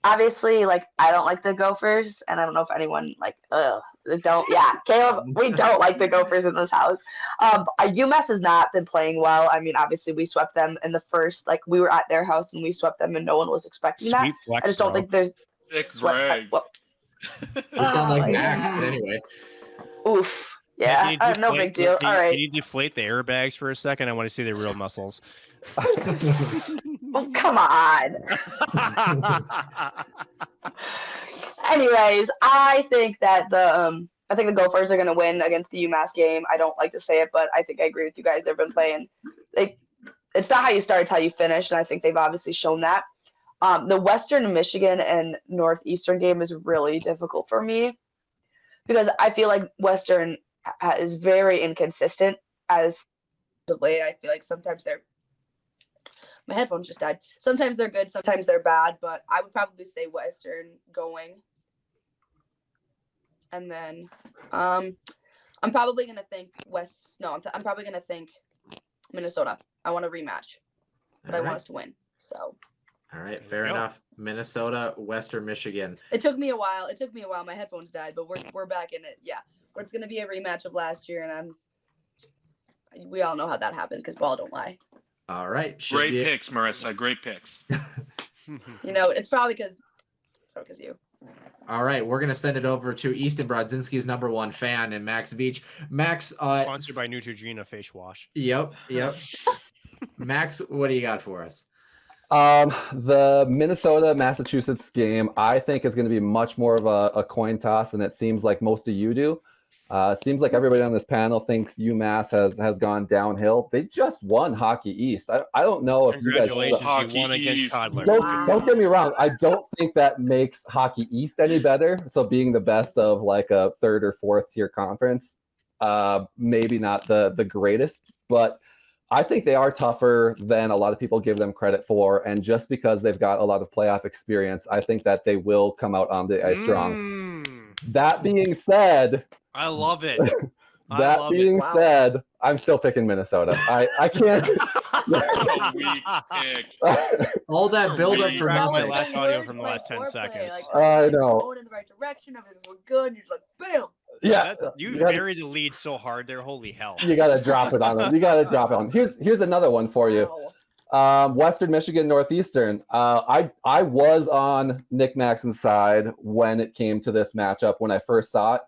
obviously, I don't like the Gophers, and I don't know if anyone don't. Yeah, Caleb, we don't like the Gophers in this house. UMass has not been playing well. I mean, obviously, we swept them in the first. We were at their house and we swept them, and no one was expecting that. Flex, I just don't think there's. You sound like Max, but anyway. Oof. Yeah, no big deal. All right. Can you deflate the airbags for a second? I want to see the real muscles. Oh, come on. Anyways, I think that the Gophers are going to win against the UMass game. I don't like to say it, but I think I agree with you guys. They've been playing. It's not how you start, it's how you finish, and I think they've obviously shown that. The Western Michigan and Northeastern game is really difficult for me because I feel like Western is very inconsistent as of late. I feel like sometimes my headphones just died. Sometimes they're good, sometimes they're bad, but I would probably say Western going. And then I'm probably going to think I'm probably going to think Minnesota. I want a rematch, but I want us to win. So. All right, fair enough. Minnesota, Western Michigan. It took me a while. My headphones died, but we're back in it. Yeah. It's going to be a rematch of last year, and we all know how that happened because ball don't lie. All right. Great picks, Marissa. Great picks. It's probably because you. All right, we're going to send it over to Easton Brodzinski's number one fan and Max Veach. Max. Sponsored by Neutrogena Face Wash. Yep. Max, what do you got for us? The Minnesota-Massachusetts game, I think, is going to be much more of a coin toss than it seems like most of you do. It seems like everybody on this panel thinks UMass has gone downhill. They just won Hockey East. I don't know if you guys. Congratulations, you won against Toddler. Don't get me wrong. I don't think that makes Hockey East any better. So being the best of a third or fourth tier conference, maybe not the greatest, but I think they are tougher than a lot of people give them credit for. And just because they've got a lot of playoff experience, I think that they will come out on the ice strong. That being said, I love it. That being said, I'm still picking Minnesota. I can't. All that build up for nothing. My last audio from the last 10 seconds. I know. Going in the right direction, everything's going good, and you're just like, bam. Yeah, you buried the lead so hard there. Holy hell! You gotta drop it on them. Here's another one for you. Western Michigan, Northeastern. I was on Nick Maxon's side when it came to this matchup when I first saw it.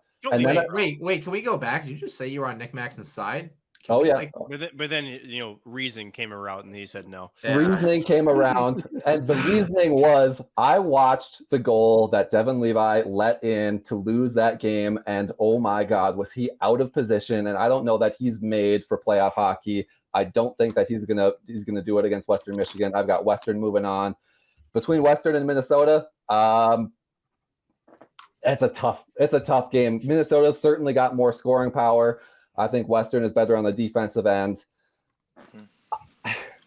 Wait, can we go back? Did you just say you were on Nick Maxon's side? But then reason came around and he said no. Yeah. Reasoning came around, and the reasoning was I watched the goal that Devin Levi let in to lose that game, and oh my God, was he out of position? And I don't know that he's made for playoff hockey. I don't think that he's gonna do it against Western Michigan. I've got Western moving on. Between Western and Minnesota, it's a tough game. Minnesota's certainly got more scoring power. I think Western is better on the defensive end.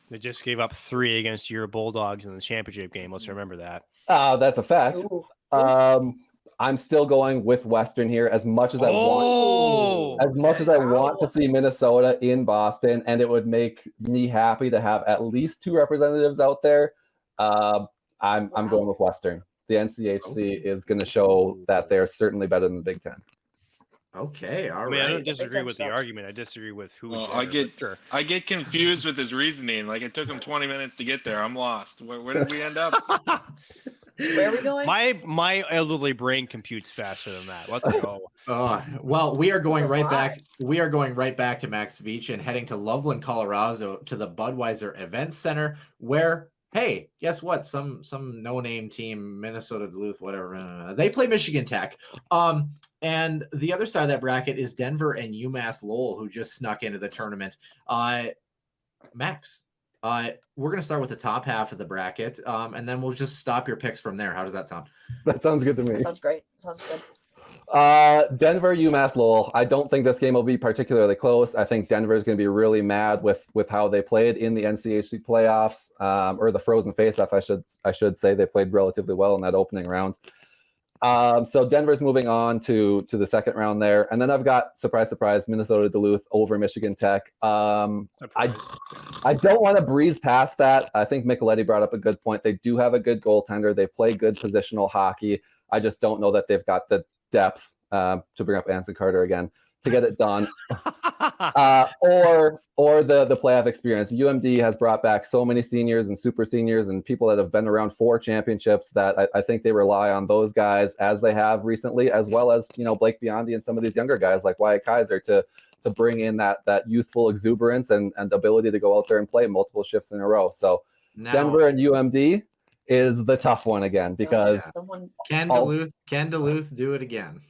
They just gave up 3 against your Bulldogs in the championship game. Let's remember that. That's a fact. I'm still going with Western here as much as I want to see Minnesota in Boston, and it would make me happy to have at least 2 representatives out there. I'm going with Western. The NCHC is going to show that they're certainly better than the Big Ten. Okay, all right. I mean, I don't disagree with the argument. I disagree with who's there. I get confused with his reasoning. Like, it took him 20 minutes to get there. I'm lost. Where did we end up? Where are we going? My elderly brain computes faster than that. Let's go. Well, we are going right back. We are going right back to Max Veach and heading to Loveland, Colorado, to the Budweiser Events Center, where, hey, guess what? Some no-name team, Minnesota, Duluth, whatever. They play Michigan Tech. And the other side of that bracket is Denver and UMass Lowell, who just snuck into the tournament. Max, we're going to start with the top half of the bracket, and then we'll just stop your picks from there. How does that sound? That sounds good to me. Sounds great. Sounds good. Denver, UMass Lowell. I don't think this game will be particularly close. I think Denver is going to be really mad with how they played in the NCHC playoffs, or the Frozen Faceoff, I should say. They played relatively well in that opening round. So Denver's moving on to the second round there. And then I've got, surprise, surprise, Minnesota Duluth over Michigan Tech. I don't want to breeze past that. I think Micheletti brought up a good point. They do have a good goaltender. They play good positional hockey. I just don't know that they've got the depth, to bring up Anson Carter again, to get it done. Or the playoff experience. UMD has brought back so many seniors and super seniors and people that have been around 4 championships that I think they rely on those guys, as they have recently, as well as, Blake Biondi and some of these younger guys like Wyatt Kaiser to bring in that youthful exuberance and ability to go out there and play multiple shifts in a row. So now, Denver and UMD is the tough one again, because Can Duluth do it again?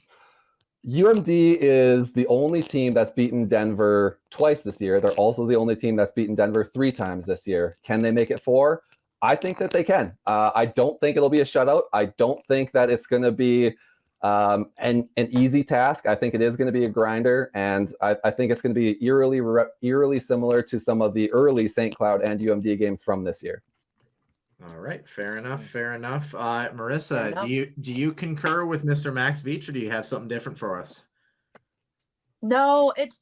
UMD is the only team that's beaten Denver twice this year. They're also the only team that's beaten Denver 3 times this year. Can they make it 4? I think that they can. I don't think it'll be a shutout. I don't think that it's going to be an easy task. I think it is going to be a grinder, and I think it's going to be eerily similar to some of the early St. Cloud and UMD games from this year. All right, fair enough. Marissa, do you concur with Mr. Max Veach, or do you have something different for us? No, it's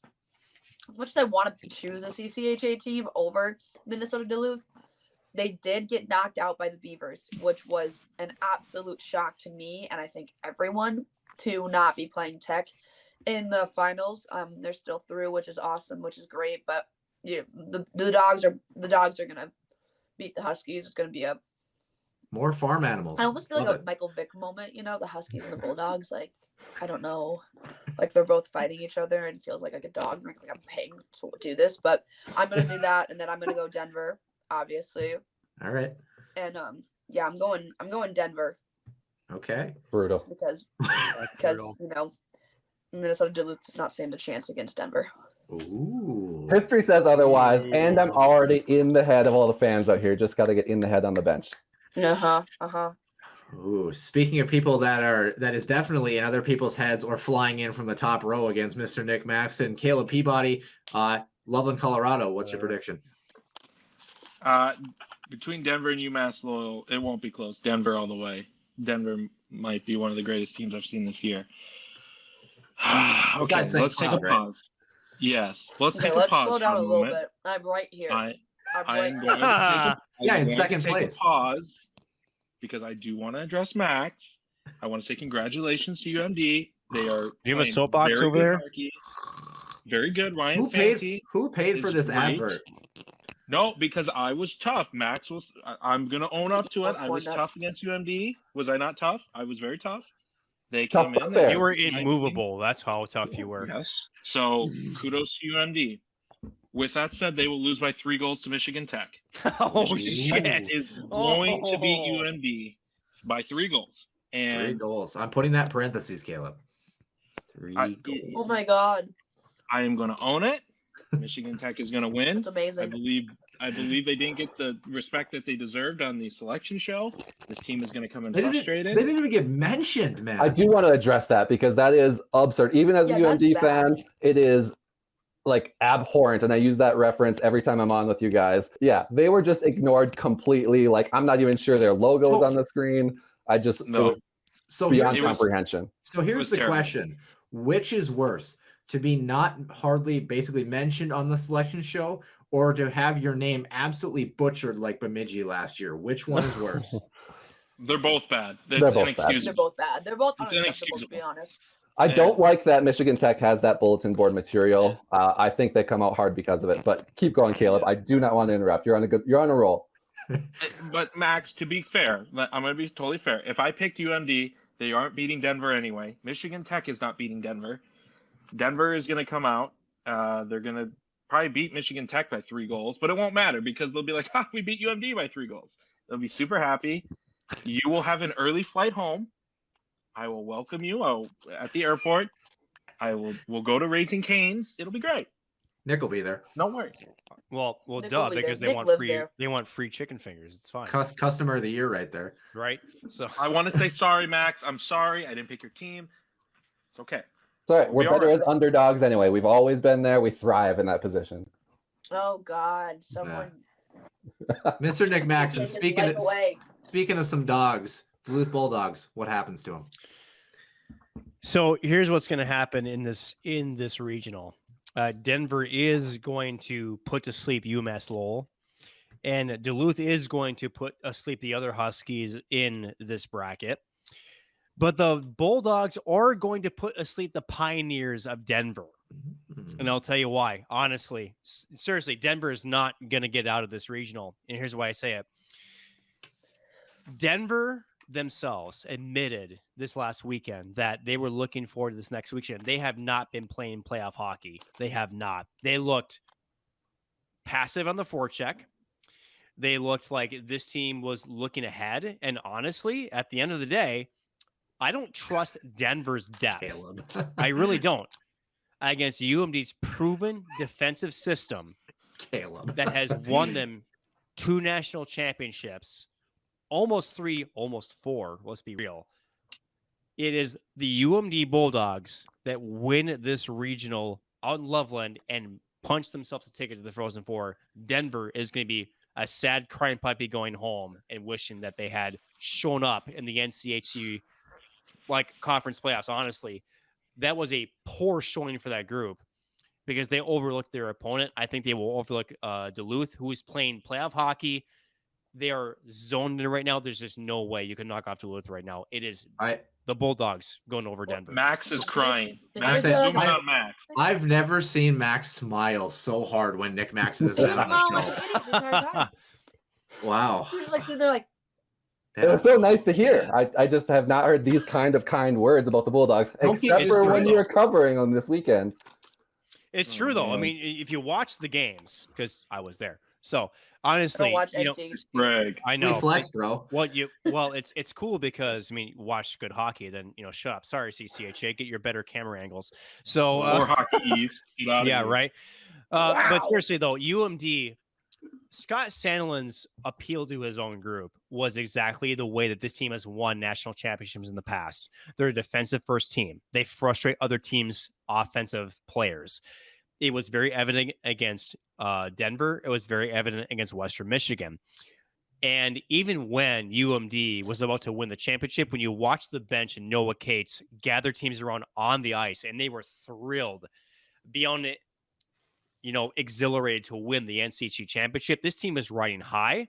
as much as I wanted to choose a CCHA team over Minnesota Duluth, they did get knocked out by the Beavers, which was an absolute shock to me, and I think everyone, to not be playing Tech in the finals. They're still through, which is awesome, which is great. But yeah, the dogs are gonna beat the Huskies. It's going to be a more farm animals. I almost feel like a Michael Vick moment, the Huskies and the Bulldogs. Like, I don't know, like they're both fighting each other and it feels like a dog, like I'm paying to do this, but I'm going to do that. And then I'm going to go Denver, obviously. All right. And I'm going Denver. Okay. Brutal. Because Minnesota Duluth does not stand a chance against Denver. Ooh. History says otherwise, and I'm already in the head of all the fans out here. Just got to get in the head on the bench. Ooh, speaking of people that is definitely in other people's heads or flying in from the top row against Mr. Nick Maxon, Caleb Peabody, Loveland, Colorado. What's your prediction? Between Denver and UMass Lowell, it won't be close. Denver all the way. Denver might be one of the greatest teams I've seen this year. Okay, let's take a pause. Yes, let's take a pause. Slow down a little bit. I'm right here. I'm going to in second place. Pause, because I do want to address Max. I want to say congratulations to UMD. They are. You have a soapbox over there. Hockey. Very good, Ryan. Who paid for this advert? No, because I was tough. Max was. I'm gonna own up to it. I was tough against UMD. Was I not tough? I was very tough. They came in. You were immovable. That's how tough you were. Yes. So kudos to UMD. With that said, they will lose by 3 goals to Michigan Tech. Michigan Tech is going to beat UMD by 3 goals. And 3 goals. I'm putting that in parentheses, Caleb. 3 goals. Oh my God. I am going to own it. Michigan Tech is going to win. That's amazing. I believe they didn't get the respect that they deserved on the selection show. This team is going to come in frustrated. They didn't even get mentioned, man. I do want to address that because that is absurd. Even as a UMD fan, it is like abhorrent, and I use that reference every time I'm on with you guys. Yeah, they were just ignored completely. Like, I'm not even sure their logo was on the screen. It was beyond comprehension. So here's the question. Which is worse? To be not hardly basically mentioned on the selection show, or to have your name absolutely butchered like Bemidji last year? Which one is worse? They're both bad. They're both bad. They're both bad. They're both unacceptable, to be honest. I don't like that Michigan Tech has that bulletin board material. I think they come out hard because of it. But keep going, Caleb. I do not want to interrupt. You're on a roll. But Max, to be fair, I'm going to be totally fair. If I picked UMD, they aren't beating Denver anyway. Michigan Tech is not beating Denver. Denver is going to come out. They're going to probably beat Michigan Tech by 3 goals, but it won't matter because they'll be like, we beat UMD by 3 goals. They'll be super happy. You will have an early flight home. I will welcome you at the airport. We'll go to Raising Cane's. It'll be great. Nick will be there. No worries. Well, duh, because they want free chicken fingers. It's fine. Customer of the year right there. Right. So I want to say sorry, Max. I'm sorry. I didn't pick your team. It's okay. It's all right. We're better as underdogs anyway. We've always been there. We thrive in that position. Oh God, someone. Mr. Nick Maxon, speaking of some dogs, Duluth Bulldogs, what happens to them? So here's what's going to happen in this regional. Denver is going to put to sleep UMass Lowell, and Duluth is going to put asleep the other Huskies in this bracket. But the Bulldogs are going to put asleep the Pioneers of Denver. And I'll tell you why. Honestly, seriously, Denver is not going to get out of this regional. And here's why I say it. Denver themselves admitted this last weekend that they were looking forward to this next weekend. They have not been playing playoff hockey. They have not. They looked passive on the forecheck. They looked like this team was looking ahead. And honestly, at the end of the day, I don't trust Denver's depth. I really don't. Against UMD's proven defensive system that has won them 2 national championships, almost 3, almost 4. Let's be real. It is the UMD Bulldogs that win this regional on Loveland and punch themselves a ticket to the Frozen Four. Denver is going to be a sad crying puppy going home and wishing that they had shown up in the NCHC conference playoffs. Honestly, that was a poor showing for that group because they overlooked their opponent. I think they will overlook Duluth, who is playing playoff hockey. They are zoned in right now. There's just no way you can knock off Duluth right now. It is the Bulldogs going over Denver. Max is crying. Max is zooming on Max. I've never seen Max smile so hard when Nick Maxon has been on the show. Wow. He's like sitting there like. It was so nice to hear. I just have not heard these kind words about the Bulldogs, except for when you were covering on this weekend. It's true, though. I mean, if you watch the games, because I was there. So, honestly, I know. We flex, bro. Well, it's cool because, I mean, watch good hockey, then, shut up. Sorry, CCHA. Get your better camera angles. So, more hockey east. Yeah, right. But seriously, though, UMD, Scott Sandelin's appeal to his own group was exactly the way that this team has won national championships in the past. They're a defensive first team. They frustrate other teams' offensive players. It was very evident against Denver. It was very evident against Western Michigan. And even when UMD was about to win the championship, when you watch the bench and Noah Cates gather teams around on the ice, and they were thrilled beyond it, exhilarated to win the NCHC championship. This team is riding high.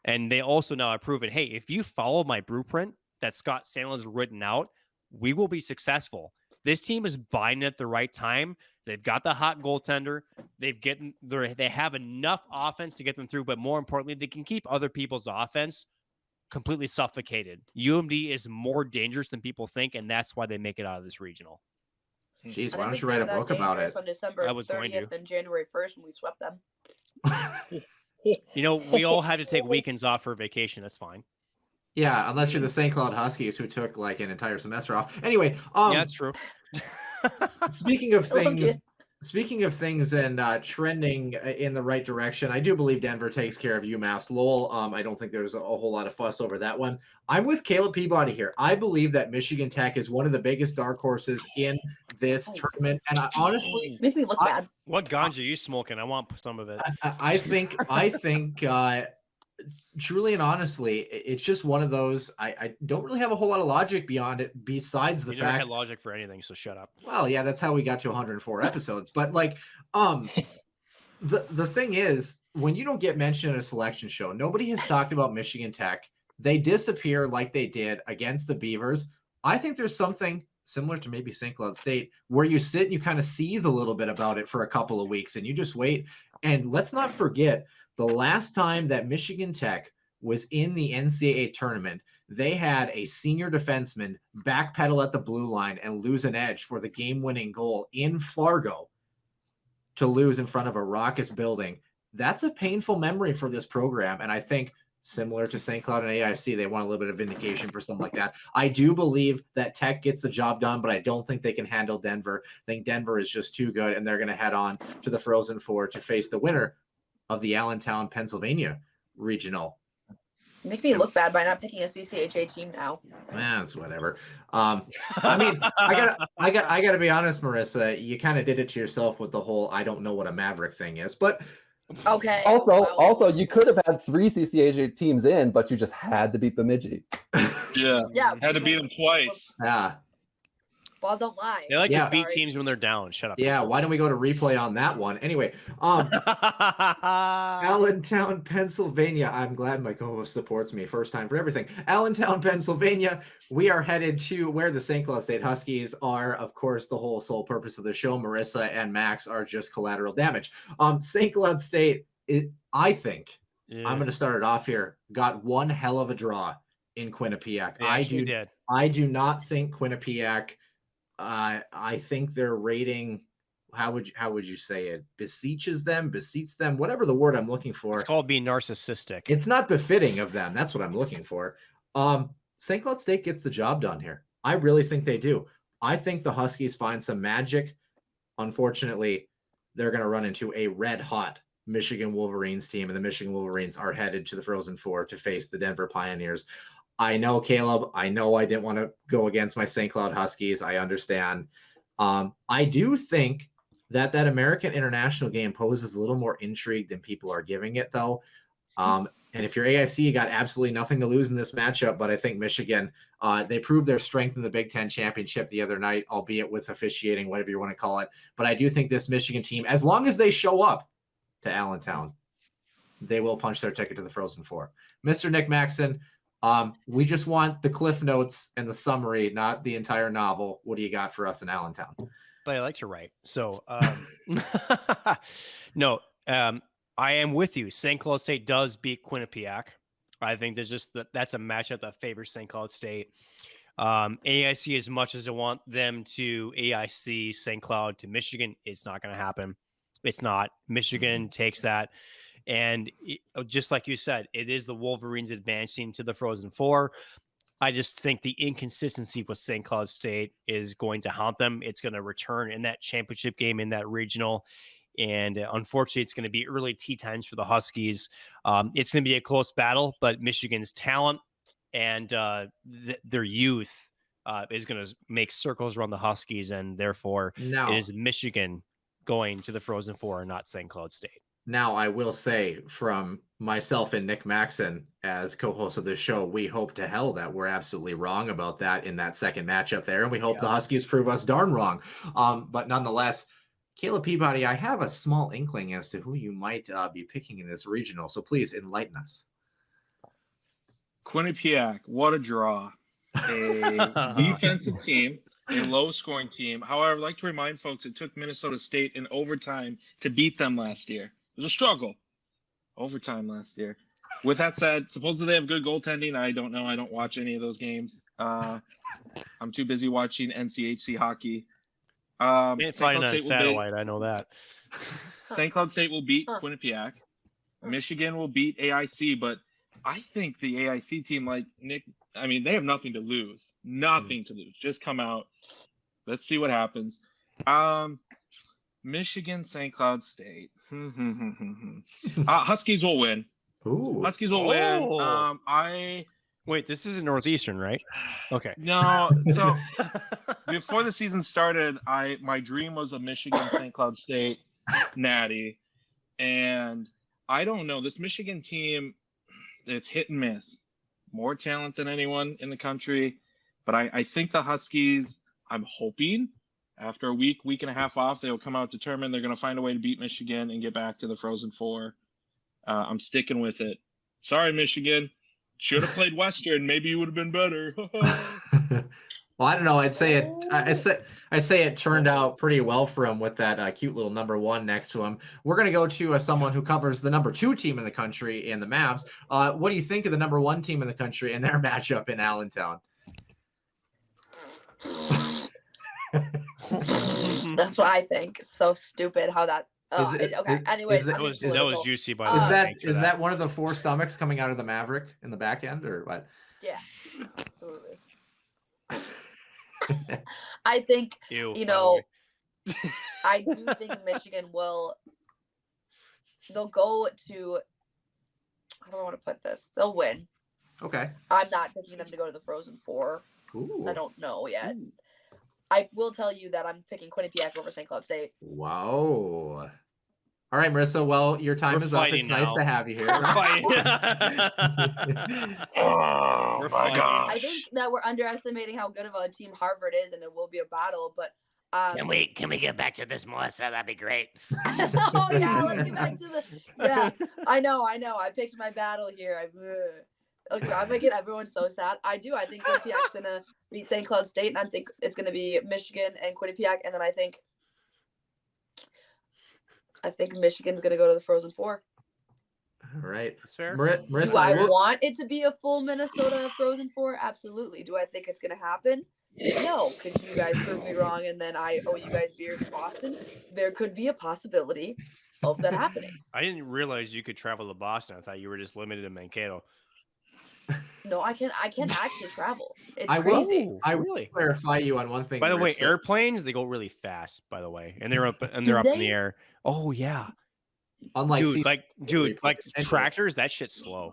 And they also now have proven, hey, if you follow my blueprint that Scott Sandelin's written out, we will be successful. This team is buying at the right time. They've got the hot goaltender. They have enough offense to get them through, but more importantly, they can keep other people's offense completely suffocated. UMD is more dangerous than people think, and that's why they make it out of this regional. Jeez, why don't you write a book about it? On December 30th and January 1st when we swept them. We all had to take weekends off for vacation. That's fine. Yeah, unless you're the St. Cloud Huskies who took like an entire semester off. Anyway, yeah, that's true. Speaking of things Speaking of things and trending in the right direction, I do believe Denver takes care of UMass Lowell. I don't think there's a whole lot of fuss over that one. I'm with Caleb Peabody here. I believe that Michigan Tech is one of the biggest dark horses in this tournament. And I honestly makes me look bad. What ganja are you smoking? I want some of it. I think truly and honestly, it's just one of those. I don't really have a whole lot of logic beyond it, besides the You never fact had logic for anything, so shut up. Well, yeah, that's how we got to 104 episodes. But like, the thing is, when you don't get mentioned in a selection show, nobody has talked about Michigan Tech. They disappear like they did against the Beavers. I think there's something similar to maybe St. Cloud State, where you sit and you kind of seethe a little bit about it for a couple of weeks, and you just wait. And let's not forget, the last time that Michigan Tech was in the NCAA tournament, they had a senior defenseman backpedal at the blue line and lose an edge for the game-winning goal in Fargo to lose in front of a raucous building. That's a painful memory for this program, and I think similar to St. Cloud and AIC, they want a little bit of vindication for something like that. I do believe that Tech gets the job done, but I don't think they can handle Denver. I think Denver is just too good, and they're going to head on to the Frozen Four to face the winner of the Allentown, Pennsylvania regional. You make me look bad by not picking a CCHA team now. That's whatever. I mean, I gotta be honest, Marissa. You kind of did it to yourself with the whole "I don't know what a Maverick" thing is, but okay. Also, you could have had 3 CCHA teams in, but you just had to beat Bemidji. Yeah, yeah, had to beat them twice. Yeah. Well, don't lie. They like to beat teams when they're down. Shut up. Yeah, why don't we go to replay on that one? Anyway, Allentown, Pennsylvania. I'm glad my co-host supports me. First time for everything. Allentown, Pennsylvania. We are headed to where the St. Cloud State Huskies are, of course, the whole sole purpose of the show. Marissa and Max are just collateral damage. St. Cloud State, I think, I'm going to start it off here, got one hell of a draw in Quinnipiac. I do not think Quinnipiac... I think their rating, how would you say it? Beseeches them, whatever the word I'm looking for. It's called being narcissistic. It's not befitting of them. That's what I'm looking for. St. Cloud State gets the job done here. I really think they do. I think the Huskies find some magic. Unfortunately, they're going to run into a red hot Michigan Wolverines team, and the Michigan Wolverines are headed to the Frozen Four to face the Denver Pioneers. I know, Caleb. I know I didn't want to go against my St. Cloud Huskies. I understand. I do think that American International game poses a little more intrigue than people are giving it, though. And if you're AIC, you got absolutely nothing to lose in this matchup. But I think Michigan, they proved their strength in the Big Ten championship the other night, albeit with officiating, whatever you want to call it. But I do think this Michigan team, as long as they show up to Allentown, they will punch their ticket to the Frozen Four. Mr. Nick Maxon, we just want the cliff notes and the summary, not the entire novel. What do you got for us in Allentown? But I like to write. So, no, I am with you. St. Cloud State does beat Quinnipiac. I think that's a matchup that favors St. Cloud State. AIC, as much as I want them to AIC St. Cloud to Michigan, it's not going to happen. It's not. Michigan takes that. And just like you said, it is the Wolverines advancing to the Frozen Four. I just think the inconsistency with St. Cloud State is going to haunt them. It's going to return in that championship game, in that regional. And unfortunately, it's going to be early tea times for the Huskies. It's going to be a close battle, but Michigan's talent and their youth is going to make circles around the Huskies. And therefore, it is Michigan going to the Frozen Four and not St. Cloud State. Now, I will say, from myself and Nick Maxon as co-host of this show, we hope to hell that we're absolutely wrong about that in that second matchup there. And we hope the Huskies prove us darn wrong. But nonetheless, Caleb Peabody, I have a small inkling as to who you might be picking in this regional. So please enlighten us. Quinnipiac, what a draw. A defensive team, a low-scoring team. However, I'd like to remind folks it took Minnesota State in overtime to beat them last year. It was a struggle. Overtime last year. With that said, supposedly they have good goaltending. I don't know. I don't watch any of those games. I'm too busy watching NCHC hockey. Can't find a satellite. I know that. St. Cloud State will beat Quinnipiac. Michigan will beat AIC, but I think the AIC team, like Nick, I mean, they have nothing to lose. Nothing to lose. Just come out. Let's see what happens. Michigan, St. Cloud State. Huskies will win. Ooh. Huskies will win. Wait, this is Northeastern, right? Okay. No, so before the season started, my dream was a Michigan St. Cloud State natty, and I don't know, this Michigan team, it's hit and miss. More talent than anyone in the country, but I think the Huskies, I'm hoping after a week and a half off, they will come out determined they're going to find a way to beat Michigan and get back to the Frozen Four. I'm sticking with it. Sorry, Michigan. Should have played Western. Maybe you would have been better. Well, I don't know. I'd say it turned out pretty well for him with that cute little number 1 next to him. We're going to go to someone who covers the number 2 team in the country and the Mavs. What do you think of the number 1 team in the country and their matchup in Allentown? That's what I think. So stupid how that. Anyways, that was juicy. By the way, is that one of the 4 stomachs coming out of the Maverick in the back end, or what? Yeah, absolutely. I think I do think Michigan will. They'll go to. I don't want to put this. They'll win. Okay. I'm not picking them to go to the Frozen Four. Ooh. I don't know yet. Ooh. I will tell you that I'm picking Quinnipiac over St. Cloud State. Wow. All right, Marissa. Well, your time is up. It's nice to have you here. Oh, my gosh. I think that we're underestimating how good of a team Harvard is, and it will be a battle. But can we get back to this, Melissa? That'd be great. Oh yeah, let's get back to the. Yeah, I know. I picked my battle here. I'm making everyone so sad. I do. I think Quinnipiac's gonna beat St. Cloud State, and I think it's gonna be Michigan and Quinnipiac, and then I think Michigan's gonna go to the Frozen Four. All right, that's fair. Marissa, do I want it to be a full Minnesota Frozen Four? Absolutely. Do I think it's gonna happen? No. Could you guys prove me wrong, and then I owe you guys beers in Boston? There could be a possibility of that happening. I didn't realize you could travel to Boston. I thought you were just limited to Mankato. No, I can actually travel. It's crazy. I will clarify you on one thing. By the way, airplanes, they go really fast, by the way. And they're up in the air. Oh yeah. Unlike like tractors, that shit's slow.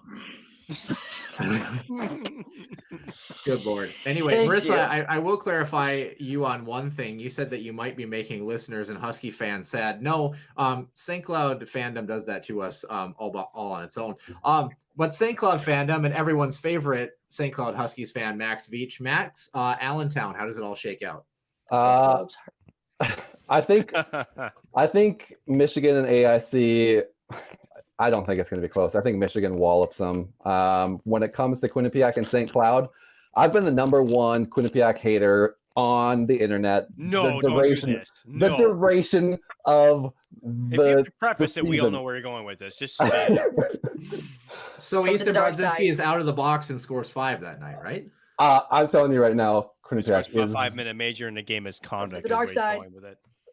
Good Lord. Anyway, Marissa, I will clarify you on one thing. You said that you might be making listeners and Husky fans sad. No, St. Cloud fandom does that to us all on its own. But St. Cloud fandom and everyone's favorite St. Cloud Huskies fan, Max Veach. Max, Allentown, how does it all shake out? I think Michigan and AIC, I don't think it's going to be close. I think Michigan wallops them. When it comes to Quinnipiac and St. Cloud, I've been the number 1 Quinnipiac hater on the internet. No, don't do this. No. The duration of if you have to preface it, we all know where you're going with this. Just say it. So Easton Brodzinski is out of the box and scores 5 that night, right? I'm telling you right now, Quinnipiac is a 5-minute major and the game is convict. The dark side.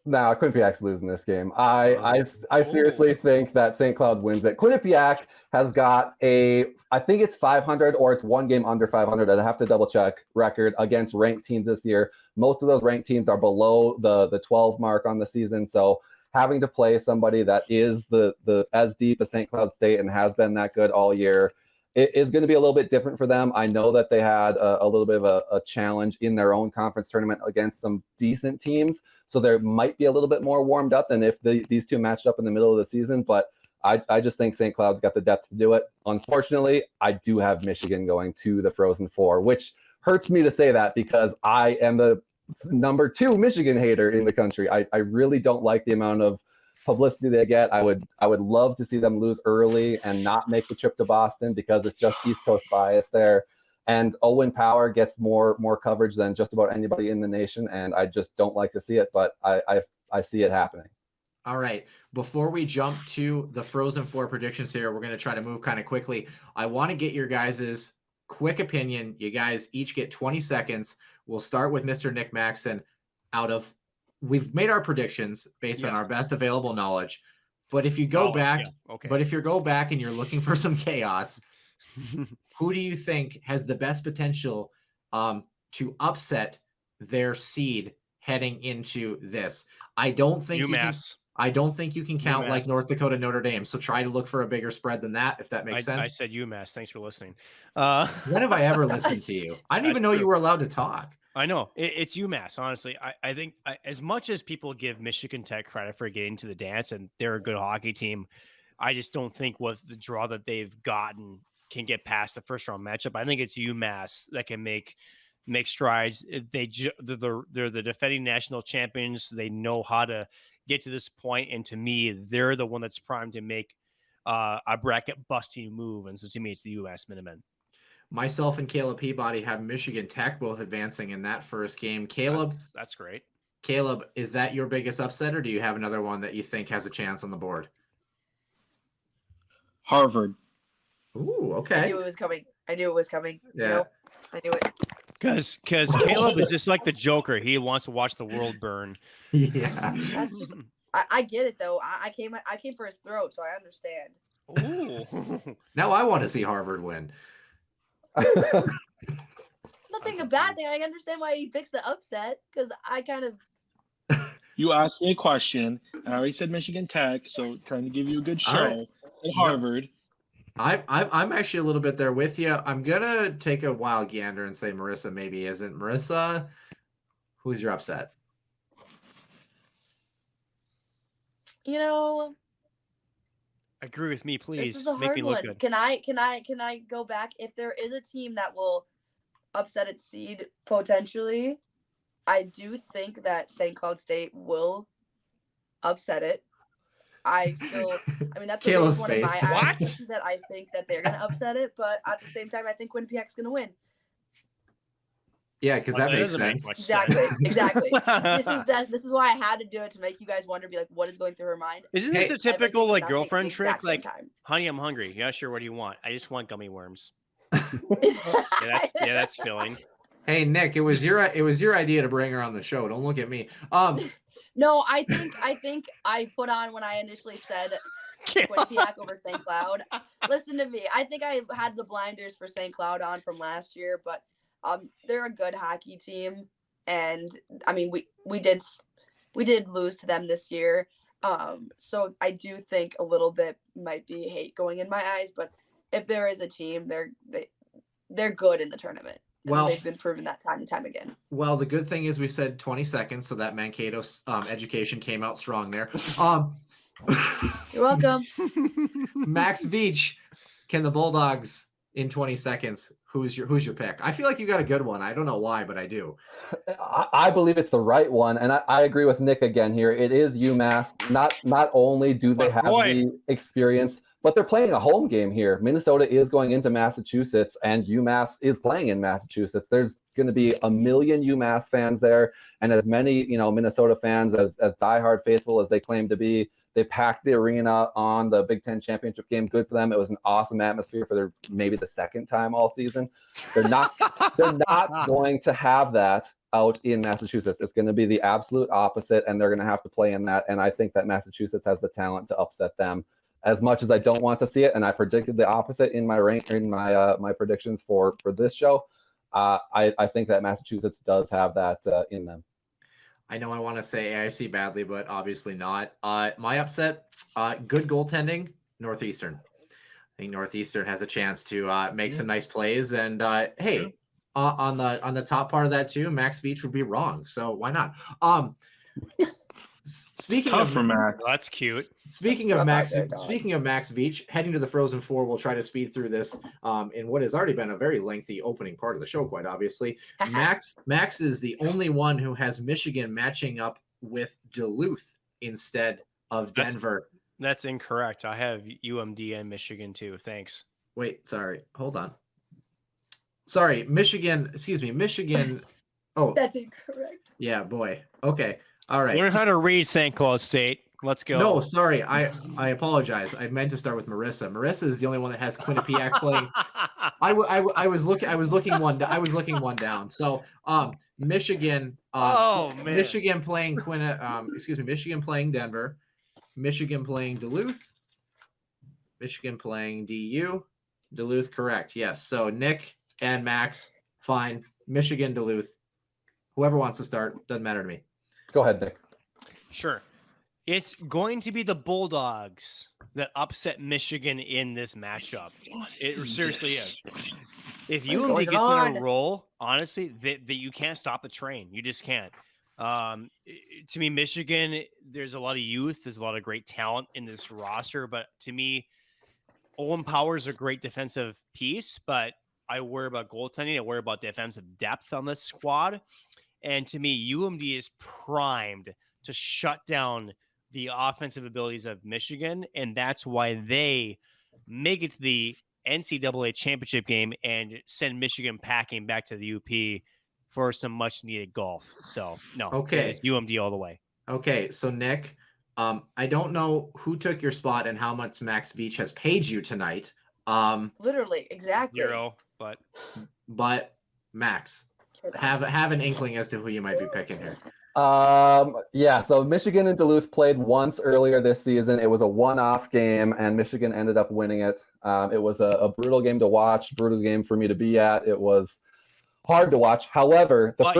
No, Quinnipiac's losing this game. I seriously think that St. Cloud wins it. Quinnipiac has got I think it's 500 or it's 1 game under 500. I have to double check record against ranked teams this year. Most of those ranked teams are below the 12 mark on the season. So having to play somebody that is the as deep as St. Cloud State and has been that good all year, it is going to be a little bit different for them. I know that they had a little bit of a challenge in their own conference tournament against some decent teams. So they might be a little bit more warmed up than if these two matched up in the middle of the season. But I just think St. Cloud's got the depth to do it. Unfortunately, I do have Michigan going to the Frozen Four, which hurts me to say that because I am the number 2 Michigan hater in the country. I really don't like the amount of publicity they get. I would love to see them lose early and not make the trip to Boston because it's just East Coast bias there. And Owen Power gets more coverage than just about anybody in the nation, and I just don't like to see it, but I see it happening. All right. Before we jump to the Frozen Four predictions here, we're going to try to move kind of quickly. I want to get your guys' quick opinion. You guys each get 20 seconds. We'll start with Mr. Nick Maxon. We've made our predictions based on our best available knowledge. But if you go back, if you go back and you're looking for some chaos, who do you think has the best potential to upset their seed heading into this. I don't think UMass. I don't think you can count UMass. like North Dakota, Notre Dame. So try to look for a bigger spread than that, if that makes sense. I said UMass. Thanks for listening. When have I ever listened to you? I didn't even know you were allowed to talk. I know. It's UMass, honestly. I think as much as people give Michigan Tech credit for getting to the dance, and they're a good hockey team, I just don't think with the draw that they've gotten can get past the first round matchup. I think it's UMass that can make strides. They're the defending national champions. They know how to get to this point, and to me, they're the one that's primed to make a bracket busting move. And so to me, it's the UMass Minutemen. Myself and Caleb Peabody have Michigan Tech both advancing in that first game. Caleb, that's great. Caleb, is that your biggest upset, or do you have another one that you think has a chance on the board? Harvard. Ooh, okay. I knew it was coming. Yeah. Nope, I knew it. Because Caleb is just like the Joker. He wants to watch the world burn. Yeah. That's just. I get it though. I came for his throat, so I understand. Ooh. Now I want to see Harvard win. I'm not saying a bad thing. I understand why he picks the upset because I kind of. You asked me a question. I already said Michigan Tech, so trying to give you a good show. Right. Said Harvard. I'm actually a little bit there with you. I'm gonna take a wild gander and say Marissa maybe isn't. Marissa, who's your upset? Agree with me, please. This is a Make hard me look one. good. Can I go back? If there is a team that will upset its seed potentially, I do think that St. Cloud State will upset it. That's the biggest one in my eyes that I think that they're gonna upset it, but at the same time, I think Winnipeg's gonna win. Yeah, because that makes sense. Exactly. This is why I had to do it to make you guys wonder, be like, what is going through her mind? Isn't this a typical like girlfriend trick? Like, Like, honey, I'm hungry. Yeah, sure. What do you want? I just want gummy worms. That's filling. Hey Nick, it was your idea to bring her on the show. Don't look at me. No, I think I put on when I initially said Quinnipiac over St. Cloud. Listen to me. I think I had the blinders for St. Cloud on from last year, but they're a good hockey team, and I mean we did lose to them this year. So I do think a little bit might be hate going in my eyes, but if there is a team, they're good in the tournament. Well, they've been proven that time and time again. Well, the good thing is we said 20 seconds, so that Mankato education came out strong there. You're welcome. Max Veach, can the Bulldogs in 20 seconds? Who's your pick? I feel like you got a good one. I don't know why, but I do. I believe it's the right one, and I agree with Nick again here. It is UMass. Not only do they have the experience, but they're playing a home game here. Minnesota is going into Massachusetts, and UMass is playing in Massachusetts. There's going to be a million UMass fans there, and as many Minnesota fans as diehard faithful as they claim to be. They packed the arena on the Big Ten championship game. Good for them. It was an awesome atmosphere for maybe the second time all season. They're not going to have that out in Massachusetts. It's going to be the absolute opposite, and they're going to have to play in that. And I think that Massachusetts has the talent to upset them. As much as I don't want to see it, and I predicted the opposite in my predictions for this show, I think that Massachusetts does have that in them. I know I want to say AIC badly, but obviously not. My upset, good goaltending, Northeastern. I think Northeastern has a chance to make some nice plays. And hey, on the top part of that too, Max Veach would be wrong. So why not? Speaking of Max, that's cute. Speaking of Max Veach, heading to the Frozen Four, we'll try to speed through this in what has already been a very lengthy opening part of the show. Quite obviously, Max is the only one who has Michigan matching up with Duluth instead of Denver. That's incorrect. I have UMD and Michigan too. Thanks. Wait, sorry. Hold on. Sorry, Michigan. Excuse me, Michigan. Oh, that's incorrect. Yeah, boy. Okay. All right. Learn how to read St. Cloud State. Let's go. No, sorry. I apologize. I meant to start with Marissa. Marissa is the only one that has Quinnipiac playing. I was looking one down. So Michigan. Michigan playing Michigan playing Denver. Michigan playing Duluth. Michigan playing DU. Duluth, correct. Yes. So Nick and Max, fine. Michigan, Duluth. Whoever wants to start, doesn't matter to me. Go ahead, Nick. Sure. It's going to be the Bulldogs that upset Michigan in this matchup. It seriously is. If UMD gets on a roll, honestly, that you can't stop the train. You just can't. To me, Michigan, there's a lot of youth. There's a lot of great talent in this roster. But to me, Owen Power's a great defensive piece, but I worry about goaltending. I worry about defensive depth on this squad. And to me, UMD is primed to shut down the offensive abilities of Michigan. And that's why they make it to the NCAA championship game and send Michigan packing back to the UP for some much needed golf. So no, okay, it's UMD all the way. Okay. So Nick, I don't know who took your spot and how much Max Veach has paid you tonight. Literally, exactly. 0, but Max, have an inkling as to who you might be picking here. Yeah, so Michigan and Duluth played once earlier this season. It was a one-off game, and Michigan ended up winning it. It was a brutal game to watch, brutal game for me to be at. It was hard to watch. However, the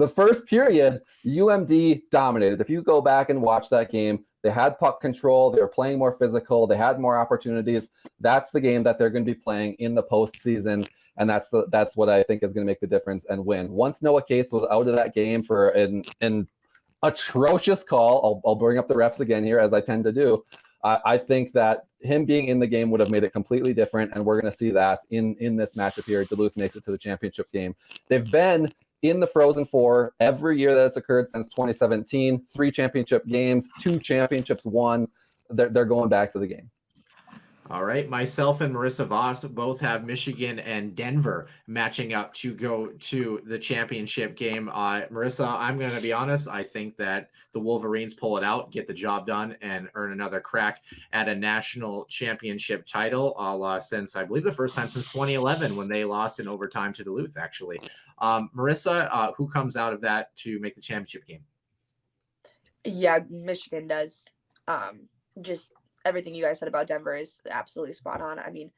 first period, UMD dominated. If you go back and watch that game, they had puck control. They were playing more physical. They had more opportunities. That's the game that they're going to be playing in the postseason. And that's what I think is going to make the difference and win. Once Noah Cates was out of that game for an atrocious call, I'll bring up the refs again here, as I tend to do. I think that him being in the game would have made it completely different, and we're going to see that in this matchup here. Duluth makes it to the championship game. They've been in the Frozen Four every year that it's occurred since 2017. 3 championship games, 2 championships won. They're going back to the game. All right. Myself and Marissa Voss both have Michigan and Denver matching up to go to the championship game. Marissa, I'm going to be honest. I think that the Wolverines pull it out, get the job done, and earn another crack at a national championship title, since I believe the first time since 2011 when they lost in overtime to Duluth, actually. Marissa, who comes out of that to make the championship game? Yeah, Michigan does. Just everything you guys said about Denver is absolutely spot on. I mean,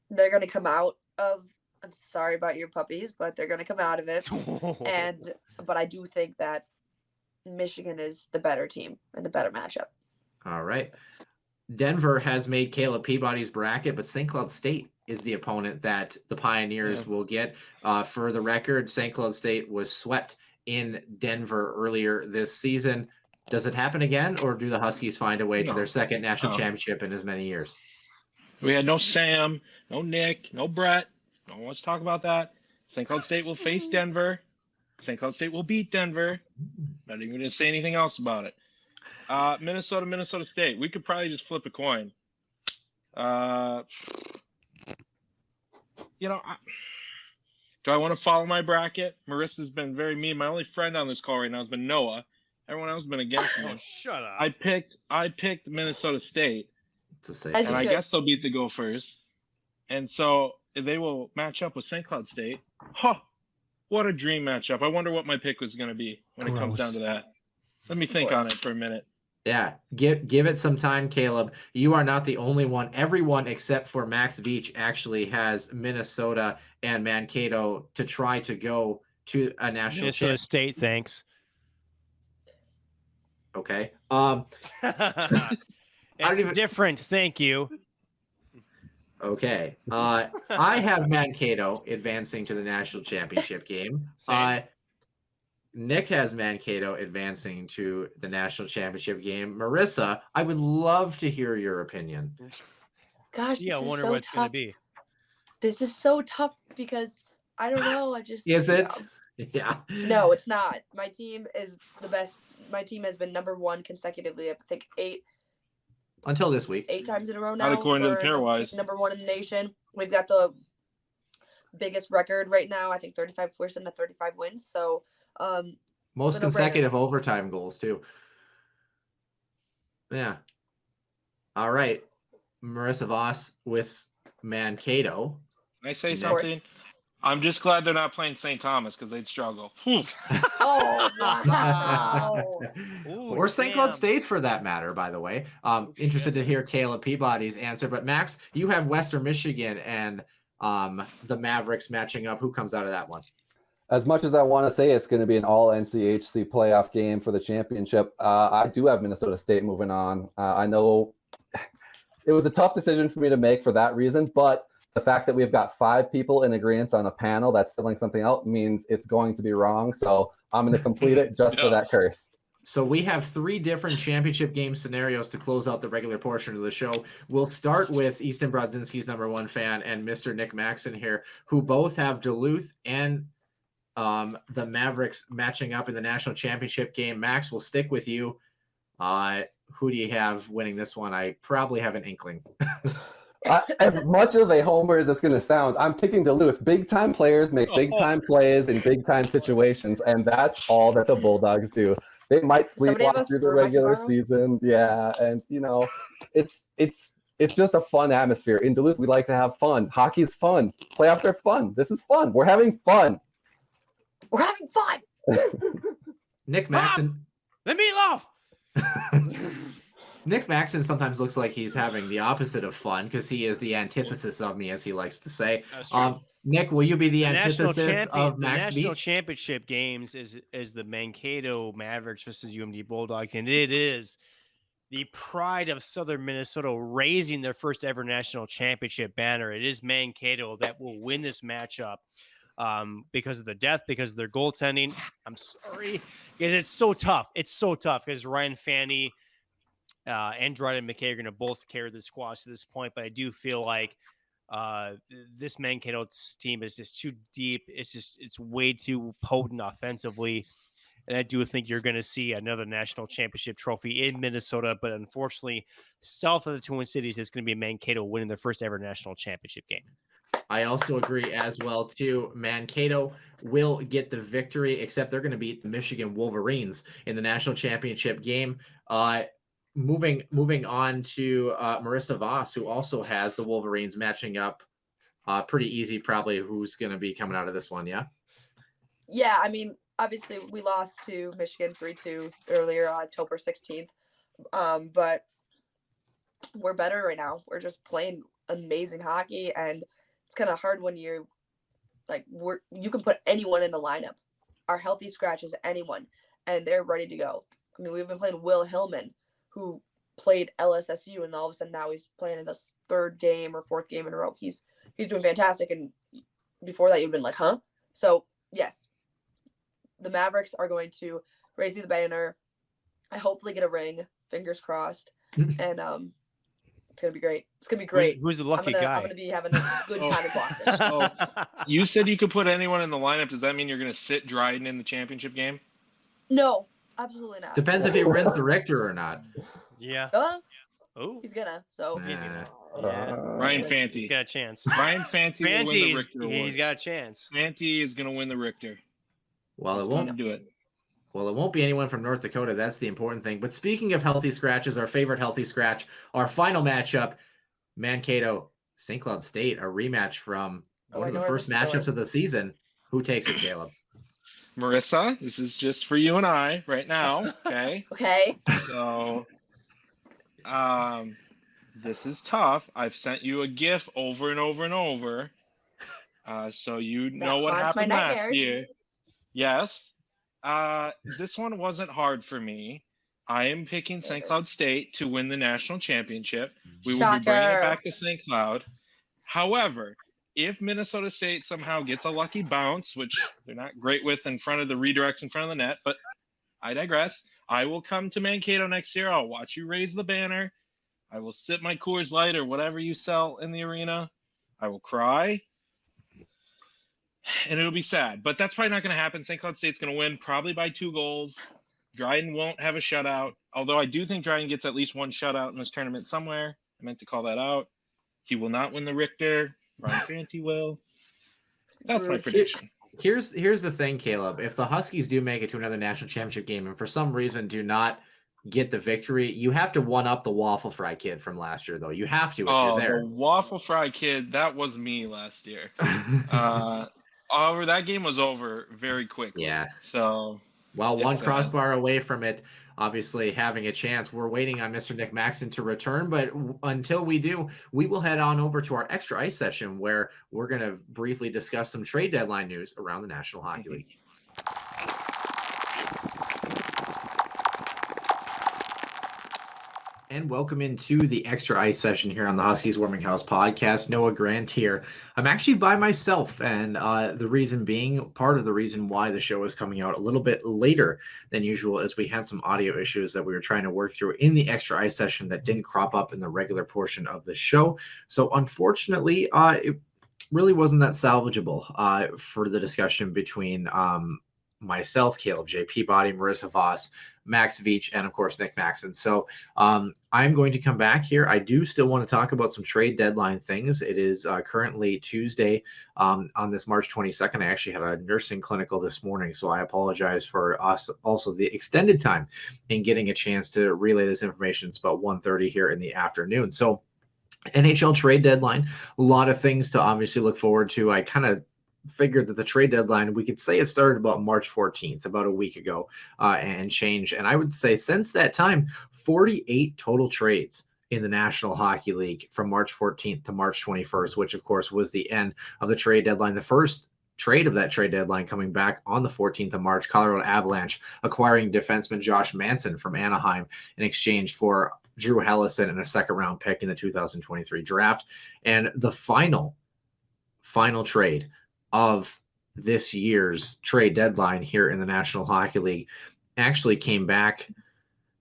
they're going to come out of, I'm sorry about your puppies, but they're going to come out of it. But I do think that Michigan is the better team and the better matchup. All right. Denver has made Caleb Peabody's bracket, but St. Cloud State is the opponent that the Pioneers will get. For the record, St. Cloud State was swept in Denver earlier this season. Does it happen again, or do the Huskies find a way to their second national championship in as many years? We had no Sam, no Nick, no Brett. No one wants to talk about that. St. Cloud State will face Denver. St. Cloud State will beat Denver. Not even going to say anything else about it. Minnesota State. We could probably just flip a coin. Do I want to follow my bracket? Marissa's been very mean. My only friend on this call right now has been Noah. Everyone else has been against me. Oh, shut up. I picked Minnesota State. It's a safe. And I guess they'll beat the Gophers. And so they will match up with St. Cloud State. Huh. What a dream matchup. I wonder what my pick was going to be when it comes down to that. Let me think on it for a minute. Yeah, give it some time, Caleb. You are not the only one. Everyone except for Max Veach actually has Minnesota and Mankato to try to go to a national Minnesota State, thanks. Okay. It's different. Thank you. Okay. I have Mankato advancing to the national championship game. Nick has Mankato advancing to the national championship game. Marissa, I would love to hear your opinion. Gosh, yeah, I wonder so what it's going to tough. be. This is so tough because I don't know. Is it? Yeah. No, it's not. My team is the best. My team has been number 1 consecutively. I think 8 until this week. 8 times in a row now. Not according to the pairwise. Number 1 in the nation. We've got the biggest record right now. I think 35 force and 35 wins. So most consecutive overtime goals too. Yeah. All right. Marissa Voss with Mankato. Can I say something? I'm just glad they're not playing St. Thomas because they'd struggle. Oh, wow. Or St. Cloud State for that matter, by the way. Interested to hear Caleb Peabody's answer. But Max, you have Western Michigan and the Mavericks matching up. Who comes out of that one? As much as I want to say it's going to be an all NCHC playoff game for the championship, I do have Minnesota State moving on. I know it was a tough decision for me to make for that reason, but the fact that we've got 5 people in agreement on a panel that's filling something out means it's going to be wrong. So I'm going to complete it just for that curse. So we have 3 different championship game scenarios to close out the regular portion of the show. We'll start with Easton Brodzinski's #1 fan and Mr. Nick Maxon here, who both have Duluth and the Mavericks matching up in the national championship game. Max, we'll stick with you. Who do you have winning this one? I probably have an inkling. As much of a homer as it's going to sound, I'm picking Duluth. Big-time players make big-time plays in big-time situations, and that's all that the Bulldogs do. They might sleepwalk through the regular season. Yeah, and, it's just a fun atmosphere. In Duluth, we like to have fun. Hockey's fun. Playoffs are fun. This is fun. We're having fun. We're having fun. Nick Maxon. Let me laugh. Nick Maxon sometimes looks like he's having the opposite of fun because he is the antithesis of me, as he likes to say. Nick, will you be the antithesis of Max The national championship games is the Mankato Mavericks versus UMD Bulldogs, and it is the pride of Southern Minnesota raising their first ever national championship banner. It is Mankato that will win this matchup because of the depth, because of their goaltending. I'm sorry, because it's so tough. It's so tough because Ryan Fanny and Dryden McKay are going to both carry the squad to this point, but I do feel like this Mankato team is just too deep. It's way too potent offensively. And I do think you're going to see another national championship trophy in Minnesota, but unfortunately, south of the Twin Cities, it's going to be Mankato winning their first ever national championship game. I also agree as well, too. Mankato will get the victory, except they're going to beat the Michigan Wolverines in the national championship game. Moving on to Marissa Voss, who also has the Wolverines matching up pretty easy, probably who's going to be coming out of this one, yeah? Yeah, I mean, obviously we lost to Michigan 3-2 earlier on October 16th, but we're better right now. We're just playing amazing hockey, and it's kind of hard when you're like, you can put anyone in the lineup. Our healthy scratch is anyone, and they're ready to go. I mean, we've been playing Will Hillman, who played LSSU, and all of a sudden now he's playing in his 3rd game or 4th game in a row. He's doing fantastic, and before that you've been like, huh? So yes, the Mavericks are going to raise the banner. I hopefully get a ring, fingers crossed, and it's gonna be great. It's gonna be great. Who's the lucky guy? I'm gonna be having a good time at Boston. So you said you could put anyone in the lineup. Does that mean you're gonna sit Dryden in the championship game? No. Absolutely not. Depends if he wins the Richter or not. Yeah. Oh, he's gonna. So Ryan Fanti. He's got a chance. Ryan Fanti will win the Richter award. He's got a chance. Fanti is going to win the Richter. Well, it won't do it. Well, it won't be anyone from North Dakota. That's the important thing. But speaking of healthy scratches, our favorite healthy scratch, our final matchup, Mankato St. Cloud State, a rematch from one of the first matchups of the season. Who takes it, Caleb? Marissa, this is just for you and I right now, okay? Okay. So, this is tough. I've sent you a GIF over and over and over, so you know what happened last year. Yes. This one wasn't hard for me. I am picking St. Cloud State to win the national championship. We will be bringing it back to St. Cloud. However, if Minnesota State somehow gets a lucky bounce, which they're not great with in front of the redirects in front of the net, but I digress. I will come to Mankato next year. I'll watch you raise the banner. I will sip my Coors Light or whatever you sell in the arena. I will cry. And it'll be sad. But that's probably not going to happen. St. Cloud State's going to win probably by 2 goals. Dryden won't have a shutout, although I do think Dryden gets at least 1 shutout in this tournament somewhere. I meant to call that out. He will not win the Richter. Ryan Fanti will. That's my prediction. Here's the thing, Caleb. If the Huskies do make it to another national championship game and for some reason do not get the victory, you have to one-up the Waffle Fry kid from last year, though. You have to if you're there. The Waffle Fry kid, that was me last year. However, that game was over very quickly. Yeah. So, well, one crossbar away from it. obviously having a chance. We're waiting on Mr. Nick Maxon to return, but until we do, we will head on over to our extra ice session where we're going to briefly discuss some trade deadline news around the National Hockey League. And welcome into the extra ice session here on the Huskies Warming House podcast. Noah Grant here. I'm actually by myself, and the reason being, part of the reason why the show is coming out a little bit later than usual is we had some audio issues that we were trying to work through in the extra ice session that didn't crop up in the regular portion of the show. So unfortunately, it really wasn't that salvageable for the discussion between myself, Caleb J. Peabody, Marissa Voss, Max Veach, and of course Nick Maxon. So I'm going to come back here. I do still want to talk about some trade deadline things. It is currently Tuesday on this March 22nd. I actually had a nursing clinical this morning, so I apologize for us also the extended time in getting a chance to relay this information. It's about 1:30 here in the afternoon. So NHL trade deadline, a lot of things to obviously look forward to. I kind of figured that the trade deadline, we could say it started about March 14th, about a week ago and change. And I would say since that time, 48 total trades in the National Hockey League from March 14th to March 21st, which of course was the end of the trade deadline. The first trade of that trade deadline coming back on the 14th of March, Colorado Avalanche acquiring defenseman Josh Manson from Anaheim in exchange for Drew Hellison and a second-round pick in the 2023 draft. And the final trade of this year's trade deadline here in the National Hockey League actually came back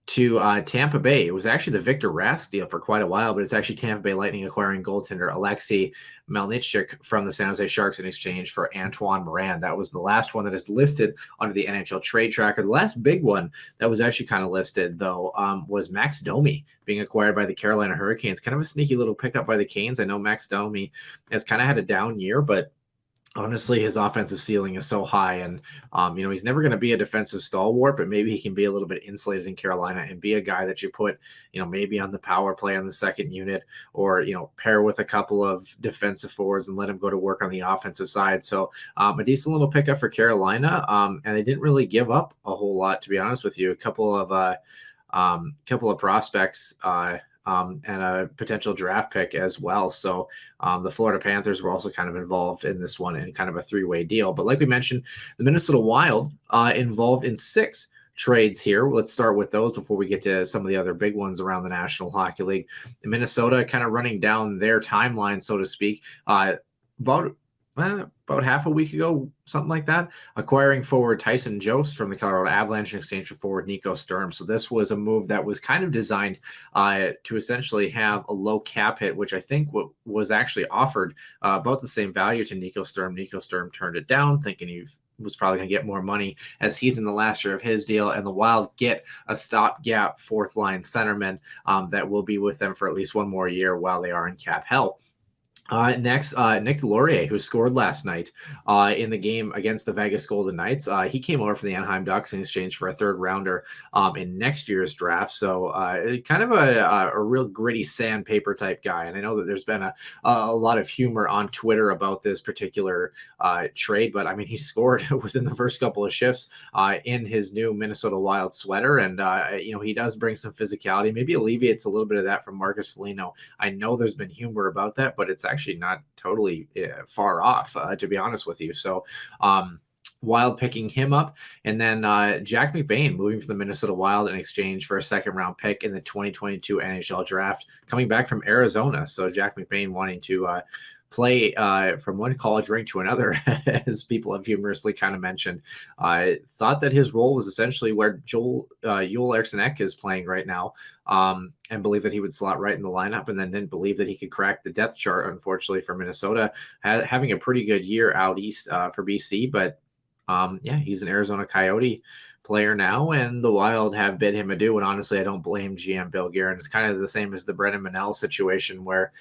to Tampa Bay. It was actually the Victor Rask deal for quite a while, but it's actually Tampa Bay Lightning acquiring goaltender Alexei Melnichuk from the San Jose Sharks in exchange for Antoine Morin. That was the last one that is listed under the NHL trade tracker. The last big one that was actually kind of listed, though, was Max Domi being acquired by the Carolina Hurricanes. Kind of a sneaky little pickup by the Canes. I know Max Domi has kind of had a down year, but honestly, his offensive ceiling is so high, and he's never going to be a defensive stalwart, but maybe he can be a little bit insulated in Carolina and be a guy that you put, maybe on the power play on the second unit, or pair with a couple of defensive forwards and let him go to work on the offensive side. So a decent little pickup for Carolina, and they didn't really give up a whole lot, to be honest with you. A couple of prospects. And a potential draft pick as well. So the Florida Panthers were also kind of involved in this one in kind of a three-way deal. But like we mentioned, the Minnesota Wild involved in 6 trades here. Let's start with those before we get to some of the other big ones around the National Hockey League. Minnesota kind of running down their timeline, so to speak, about half a week ago, something like that, acquiring forward Tyson Jost from the Colorado Avalanche in exchange for forward Nico Sturm. So this was a move that was kind of designed to essentially have a low cap hit, which I think was actually offered about the same value to Nico Sturm. Nico Sturm turned it down, thinking he was probably going to get more money as he's in the last year of his deal, and the Wild get a stopgap fourth-line centerman that will be with them for at least one more year while they are in cap hell. Next, Nick Laurier, who scored last night in the game against the Vegas Golden Knights. He came over from the Anaheim Ducks in exchange for a third rounder in next year's draft. So kind of a real gritty sandpaper type guy. And I know that there's been a lot of humor on Twitter about this particular trade, but I mean, he scored within the first couple of shifts in his new Minnesota Wild sweater. And, he does bring some physicality, maybe alleviates a little bit of that from Marcus Foligno. I know there's been humor about that, but it's actually not totally far off, to be honest with you. So Wild picking him up, and then Jack McBain moving from the Minnesota Wild in exchange for a second-round pick in the 2022 NHL draft, coming back from Arizona. So Jack McBain wanting to play from one college rink to another, as people have humorously kind of mentioned. I thought that his role was essentially where Joel Eriksson Ek is playing right now, and believed that he would slot right in the lineup, and then didn't believe that he could crack the depth chart, unfortunately, for Minnesota, having a pretty good year out east for BC. But he's an Arizona Coyote player now, and the Wild have bid him adieu. And honestly, I don't blame GM Bill Guerin. It's kind of the same as the Brennan Manel situation where,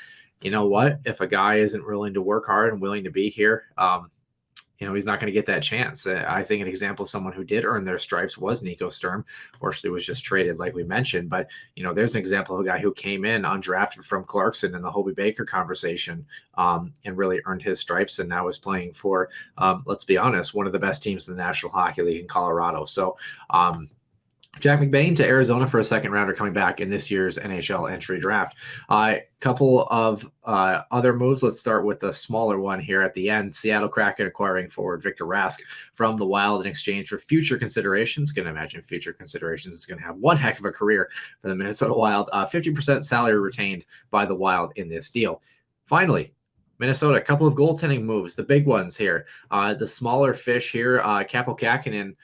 you know what, if a guy isn't willing to work hard and willing to be here, he's not going to get that chance. I think an example of someone who did earn their stripes was Nico Sturm. Fortunately, was just traded, like we mentioned. But, there's an example of a guy who came in undrafted from Clarkson in the Hobey Baker conversation and really earned his stripes, and now is playing for, let's be honest, one of the best teams in the National Hockey League in Colorado. So, Jack McBain to Arizona for a second rounder coming back in this year's NHL entry draft. A couple of other moves. Let's start with the smaller one here at the end. Seattle Kraken acquiring forward Victor Rask from the Wild in exchange for future considerations. Can imagine future considerations is going to have one heck of a career for the Minnesota Wild. 50% salary retained by the Wild in this deal. Finally, Minnesota, a couple of goaltending moves, the big ones here. The smaller fish here, Kaapo Kähkönen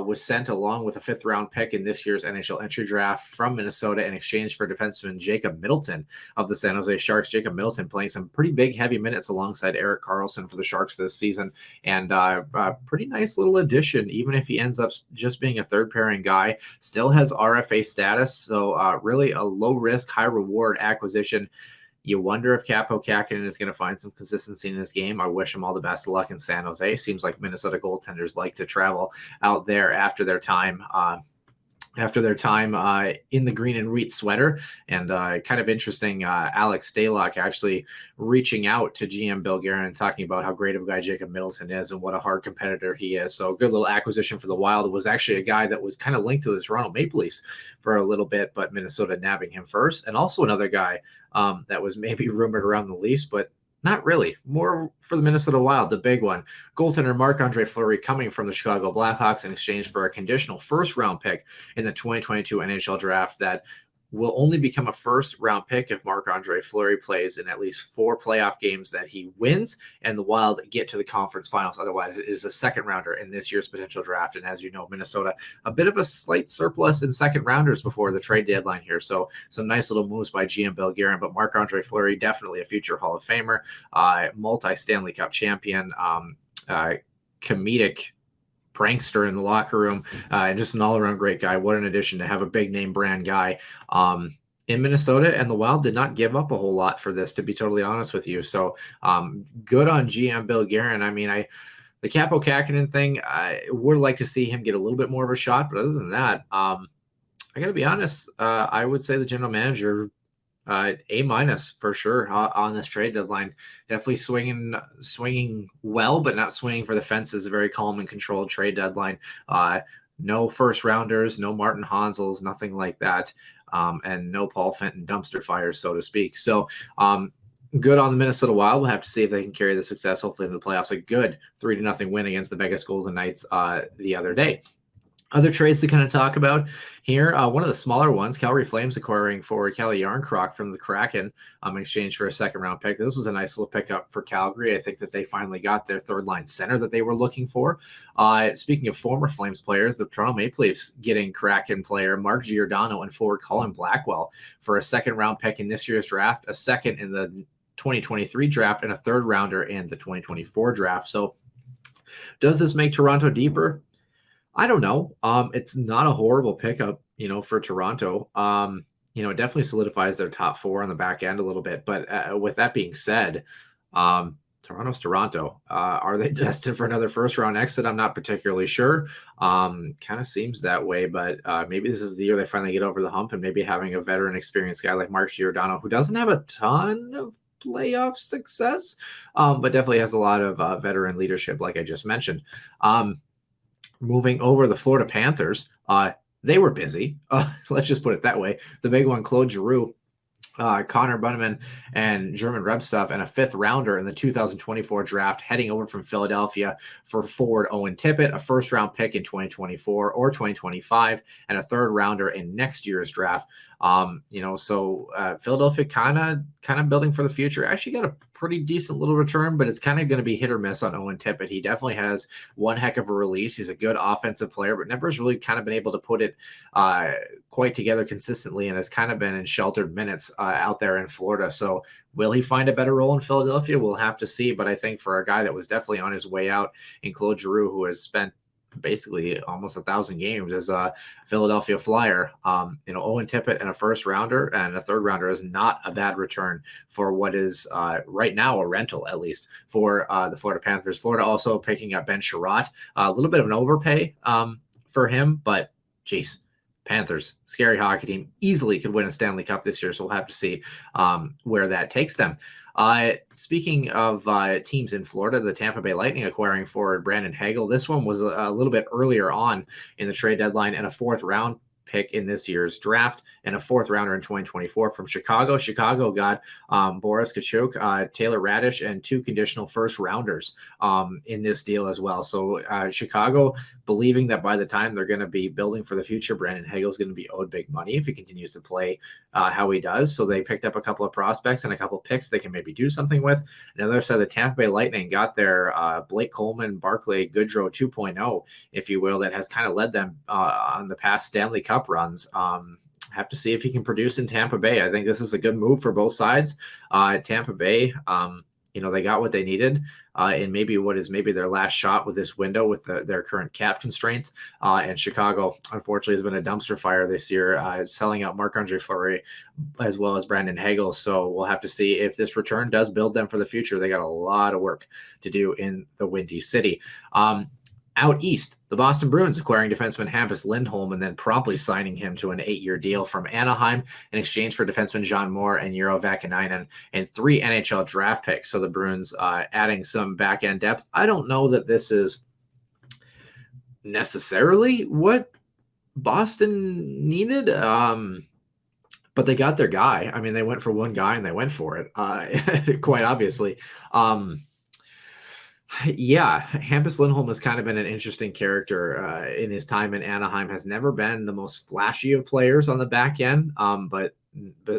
was sent along with a 5th-round pick in this year's NHL entry draft from Minnesota in exchange for defenseman Jacob Middleton of the San Jose Sharks. Jacob Middleton playing some pretty big, heavy minutes alongside Erik Karlsson for the Sharks this season, and a pretty nice little addition, even if he ends up just being a third-pairing guy. Still has RFA status, so really a low-risk, high-reward acquisition. You wonder if Kaapo Kähkönen is going to find some consistency in his game. I wish him all the best of luck in San Jose. Seems like Minnesota goaltenders like to travel out there after their time in the green and wheat sweater. And kind of interesting, Alex Stalock actually reaching out to GM Bill Guerin and talking about how great of a guy Jacob Middleton is and what a hard competitor he is. So good little acquisition for the Wild. It was actually a guy that was kind of linked to the Toronto Maple Leafs for a little bit, but Minnesota nabbing him first. And also another guy that was maybe rumored around the Leafs, but not really. More for the Minnesota Wild, the big one. Goaltender Marc-Andre Fleury coming from the Chicago Blackhawks in exchange for a conditional 1st-round pick in the 2022 NHL draft that will only become a 1st-round pick if Marc-Andre Fleury plays in at least 4 playoff games that he wins and the Wild get to the conference finals. Otherwise, it is a 2nd-rounder in this year's potential draft. And as you know, Minnesota, a bit of a slight surplus in 2nd-rounders before the trade deadline here. So some nice little moves by GM Bill Guerin, but Marc-Andre Fleury, definitely a future Hall of Famer, multi-Stanley Cup champion, comedic prankster in the locker room, and just an all-around great guy. What an addition to have a big name brand guy in Minnesota, and the Wild did not give up a whole lot for this, to be totally honest with you. So good on GM Bill Guerin. I mean, the Kaapo Kähkönen thing, I would like to see him get a little bit more of a shot, but other than that, I got to be honest, I would say the general manager, A- for sure on this trade deadline. Definitely swinging well, but not swinging for the fences. A very calm and controlled trade deadline. No 1st-rounders, no Martin Hansels, nothing like that, and no Paul Fenton dumpster fires, so to speak. So good on the Minnesota Wild. We'll have to see if they can carry the success, hopefully in the playoffs. A good 3-0 win against the Vegas Golden Knights the other day. Other trades to kind of talk about here. One of the smaller ones, Calgary Flames acquiring forward Kelly Yarncroc from the Kraken in exchange for a 2nd-round pick. This was a nice little pickup for Calgary. I think that they finally got their 3rd-line center that they were looking for. Speaking of former Flames players, the Toronto Maple Leafs getting Kraken player Mark Giordano and forward Colin Blackwell for a 2nd-round pick in this year's draft, a 2nd in the 2023 draft, and a 3rd-rounder in the 2024 draft. So does this make Toronto deeper? I don't know. It's not a horrible pickup, for Toronto. It definitely solidifies their top 4 on the back end a little bit. But with that being said, Toronto's Toronto. Are they destined for another 1st-round exit? I'm not particularly sure. Kind of seems that way, but maybe this is the year they finally get over the hump, and maybe having a veteran experienced guy like Mark Giordano, who doesn't have a ton of playoff success, but definitely has a lot of veteran leadership, like I just mentioned. Moving over the Florida Panthers, they were busy. Let's just put it that way. The big one, Claude Giroux, Connor Bunnaman, and German Rebstuff, and a 5th-rounder in the 2024 draft, heading over from Philadelphia for forward Owen Tippett, a 1st-round pick in 2024 or 2025, and a 3rd-rounder in next year's draft. Philadelphia kind of building for the future. Actually got a pretty decent little return, but it's kind of going to be hit or miss on Owen Tippett. He definitely has one heck of a release. He's a good offensive player, but never has really kind of been able to put it quite together consistently, and has kind of been in sheltered minutes out there in Florida. So will he find a better role in Philadelphia? We'll have to see. But I think for a guy that was definitely on his way out in Claude Giroux, who has spent basically almost 1,000 games as a Philadelphia Flyer, Owen Tippett and a 1st-rounder and a 3rd-rounder is not a bad return for what is right now a rental, at least for the Florida Panthers. Florida also picking up Ben Sherratt, a little bit of an overpay for him, but geez, Panthers, scary hockey team, easily could win a Stanley Cup this year. So we'll have to see where that takes them. Speaking of teams in Florida, the Tampa Bay Lightning acquiring forward Brandon Hegel. This one was a little bit earlier on in the trade deadline, and a 4th-round pick in this year's draft and a 4th rounder in 2024 from Chicago. Chicago got Boris Kachuk, Taylor Radish, and 2 conditional 1st rounders in this deal as well. So Chicago believing that by the time they're going to be building for the future, Brandon Hegel is going to be owed big money if he continues to play how he does. So they picked up a couple of prospects and a couple of picks they can maybe do something with. Another side, the Tampa Bay Lightning got their Blake Coleman, Barclay Goodrow 2.0, if you will, that has kind of led them on the past Stanley Cup runs. Have to see if he can produce in Tampa Bay. I think this is a good move for both sides. Tampa Bay, they got what they needed in maybe what is maybe their last shot with this window with their current cap constraints. And Chicago, unfortunately, has been a dumpster fire this year, selling out Marc-Andre Fleury as well as Brandon Hegel. So we'll have to see if this return does build them for the future. They got a lot of work to do in the Windy City. Out east, the Boston Bruins acquiring defenseman Hampus Lindholm and then promptly signing him to an 8-year deal from Anaheim in exchange for defenseman John Moore and Euro Vakanainen and 3 NHL draft picks. So the Bruins adding some back-end depth. I don't know that this is necessarily what Boston needed, but they got their guy. I mean, they went for one guy and they went for it, quite obviously. Yeah, Hampus Lindholm has kind of been an interesting character in his time in Anaheim. Has never been the most flashy of players on the back end, but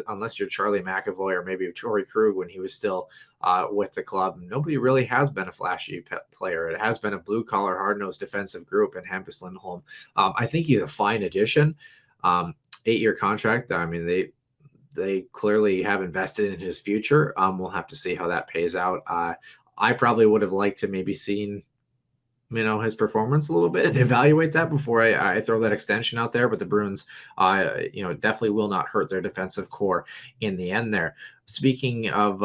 unless you're Charlie McAvoy or maybe Torrey Krug when he was still with the club, nobody really has been a flashy player. It has been a blue-collar, hard-nosed defensive group in Hampus Lindholm. I think he's a fine addition. 8-year contract. I mean, they clearly have invested in his future. We'll have to see how that pays out. I probably would have liked to maybe seen, his performance a little bit and evaluate that before I throw that extension out there. But the Bruins, definitely will not hurt their defensive core in the end there. Speaking of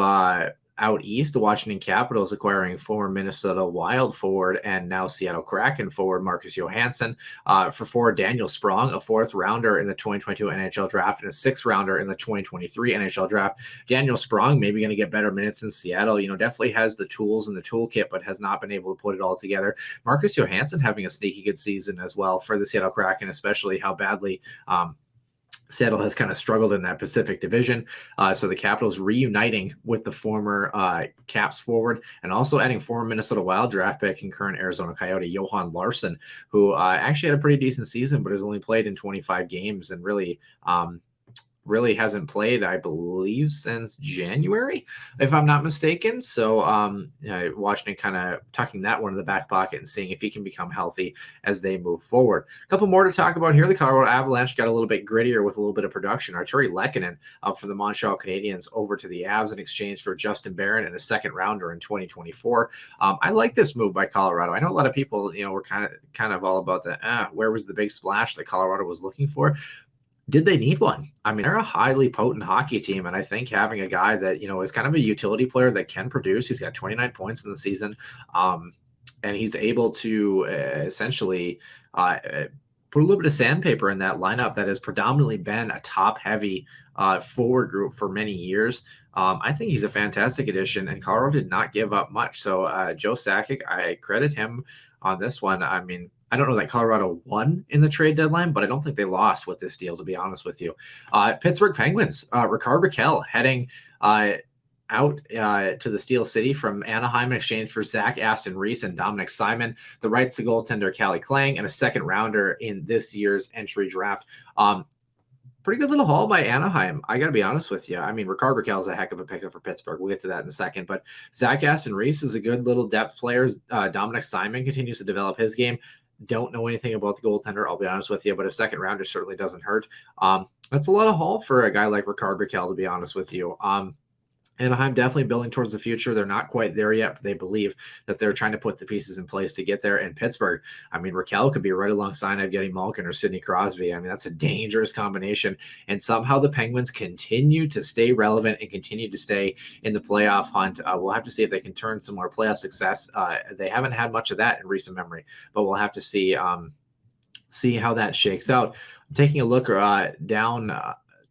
out east, the Washington Capitals acquiring former Minnesota Wild forward and now Seattle Kraken forward Marcus Johansson for forward Daniel Sprong, a 4th rounder in the 2022 NHL draft and a 6th rounder in the 2023 NHL draft. Daniel Sprong maybe going to get better minutes in Seattle. Definitely has the tools in the toolkit, but has not been able to put it all together. Marcus Johansson having a sneaky good season as well for the Seattle Kraken, especially how badly Seattle has kind of struggled in that Pacific Division. So the Capitals reuniting with the former Caps forward and also adding former Minnesota Wild draft pick and current Arizona Coyote Johan Larsson, who actually had a pretty decent season, but has only played in 25 games and really hasn't played, I believe, since January, if I'm not mistaken. So Washington kind of tucking that one in the back pocket and seeing if he can become healthy as they move forward. A couple more to talk about here. The Colorado Avalanche got a little bit grittier with a little bit of production. Arturi Lehkonen up from the Montreal Canadiens over to the Avs in exchange for Justin Barron and a 2nd rounder in 2024. I like this move by Colorado. I know a lot of people, were kind of all about that. Where was the big splash that Colorado was looking for? Did they need one? I mean, they're a highly potent hockey team, and I think having a guy that, is kind of a utility player that can produce, he's got 29 points in the season, and he's able to essentially put a little bit of sandpaper in that lineup that has predominantly been a top-heavy forward group for many years. I think he's a fantastic addition, and Colorado did not give up much. So Joe Sakic, I credit him on this one. I mean, I don't know that Colorado won in the trade deadline, but I don't think they lost with this deal, to be honest with you. Pittsburgh Penguins, Rickard Rakell heading out to the Steel City from Anaheim in exchange for Zach Aston Reese and Dominic Simon, the rights to goaltender Callie Klang, and a 2nd rounder in this year's entry draft. Pretty good little haul by Anaheim. I got to be honest with you. I mean, Rickard Rakell is a heck of a pickup for Pittsburgh. We'll get to that in a second. But Zach Aston Reese is a good little depth player. Dominic Simon continues to develop his game. Don't know anything about the goaltender, I'll be honest with you, but a 2nd rounder certainly doesn't hurt. That's a lot of haul for a guy like Rickard Rakell, to be honest with you. Anaheim definitely building towards the future. They're not quite there yet, but they believe that they're trying to put the pieces in place to get there. In Pittsburgh, I mean, Rakell could be right alongside of Evgeny Malkin or Sidney Crosby. I mean, that's a dangerous combination. And somehow the Penguins continue to stay relevant and continue to stay in the playoff hunt. We'll have to see if they can turn some more playoff success. They haven't had much of that in recent memory, but we'll have to see how that shakes out. Taking a look down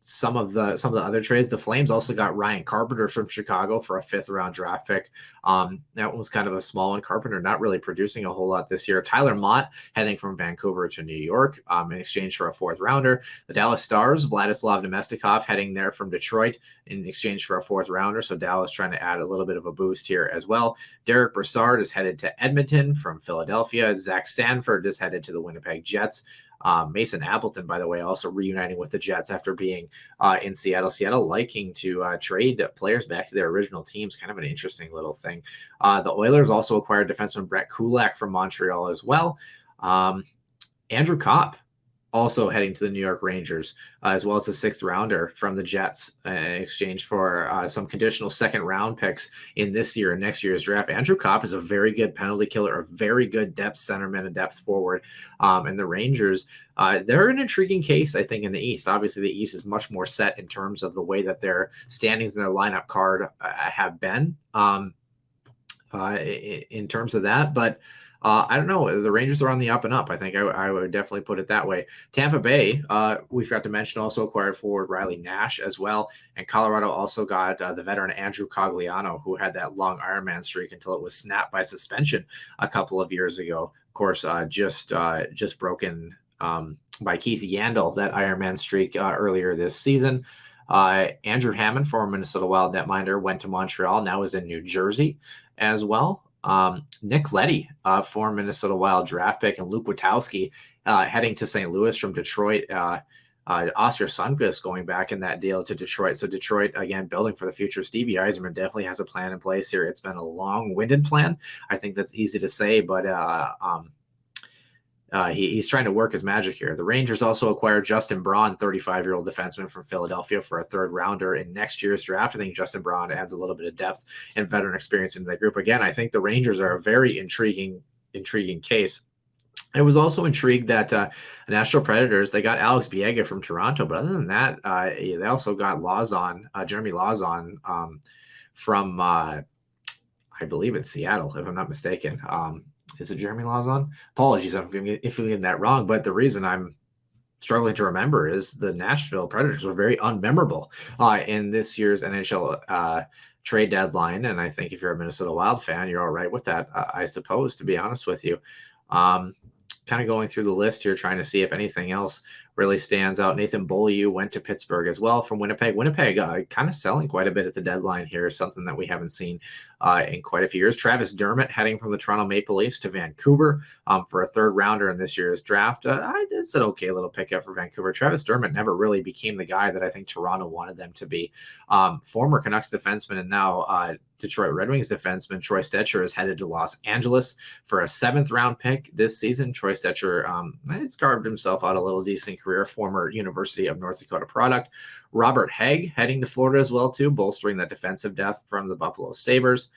some of the other trades. The Flames also got Ryan Carpenter from Chicago for a 5th-round draft pick. That was kind of a small one. Carpenter not really producing a whole lot this year. Tyler Mott heading from Vancouver to New York in exchange for a 4th-rounder. The Dallas Stars, Vladislav Nemestikov heading there from Detroit in exchange for a 4th-rounder. So Dallas trying to add a little bit of a boost here as well. Derek Brassard is headed to Edmonton from Philadelphia. Zach Sanford is headed to the Winnipeg Jets. Mason Appleton, by the way, also reuniting with the Jets after being in Seattle. Seattle liking to trade players back to their original teams. Kind of an interesting little thing. The Oilers also acquired defenseman Brett Kulak from Montreal as well. Andrew Kopp also heading to the New York Rangers, as well as a 6th-rounder from the Jets in exchange for some conditional 2nd-round picks in this year and next year's draft. Andrew Kopp is a very good penalty killer, a very good depth centerman and depth forward. And the Rangers, they're an intriguing case, I think, in the East. Obviously, the East is much more set in terms of the way that their standings in their lineup card have been in terms of that. But I don't know. The Rangers are on the up and up. I think I would definitely put it that way. Tampa Bay, we forgot to mention, also acquired forward Riley Nash as well. And Colorado also got the veteran Andrew Cogliano, who had that long Ironman streak until it was snapped by suspension a couple of years ago. Of course, just broken by Keith Yandel, that Ironman streak earlier this season. Andrew Hammond, former Minnesota Wild netminder, went to Montreal, now is in New Jersey as well. Nick Leddy, former Minnesota Wild draft pick, and Luke Witowski heading to St. Louis from Detroit. Oscar Sundqvist going back in that deal to Detroit. So Detroit, again, building for the future. Stevie Yzerman definitely has a plan in place here. It's been a long-winded plan. I think that's easy to say, but he's trying to work his magic here. The Rangers also acquired Justin Braun, 35-year-old defenseman from Philadelphia, for a 3rd-rounder in next year's draft. I think Justin Braun adds a little bit of depth and veteran experience into that group. Again, I think the Rangers are a very intriguing case. I was also intrigued that the Nashville Predators, they got Alex Biega from Toronto, but other than that, they also got Jeremy Lauzon from, I believe it's Seattle, if I'm not mistaken. Is it Jeremy Lauzon? Apologies if I'm getting that wrong, but the reason I'm struggling to remember is the Nashville Predators were very unmemorable in this year's NHL trade deadline, and I think if you're a Minnesota Wild fan, you're all right with that, I suppose, to be honest with you. Kind of going through the list here, trying to see if anything else really stands out. Nathan Beaulieu went to Pittsburgh as well from Winnipeg. Winnipeg kind of selling quite a bit at the deadline here, something that we haven't seen in quite a few years. Travis Dermott heading from the Toronto Maple Leafs to Vancouver for a 3rd-rounder in this year's draft. It's an okay little pickup for Vancouver. Travis Dermott never really became the guy that I think Toronto wanted them to be. Former Canucks defenseman and now Detroit Red Wings defenseman Troy Stetcher is headed to Los Angeles for a 7th-round pick this season. Troy Stetcher has carved himself out a little decent career, former University of North Dakota product. Robert Hegg heading to Florida as well, too, bolstering that defensive depth from the Buffalo Sabres.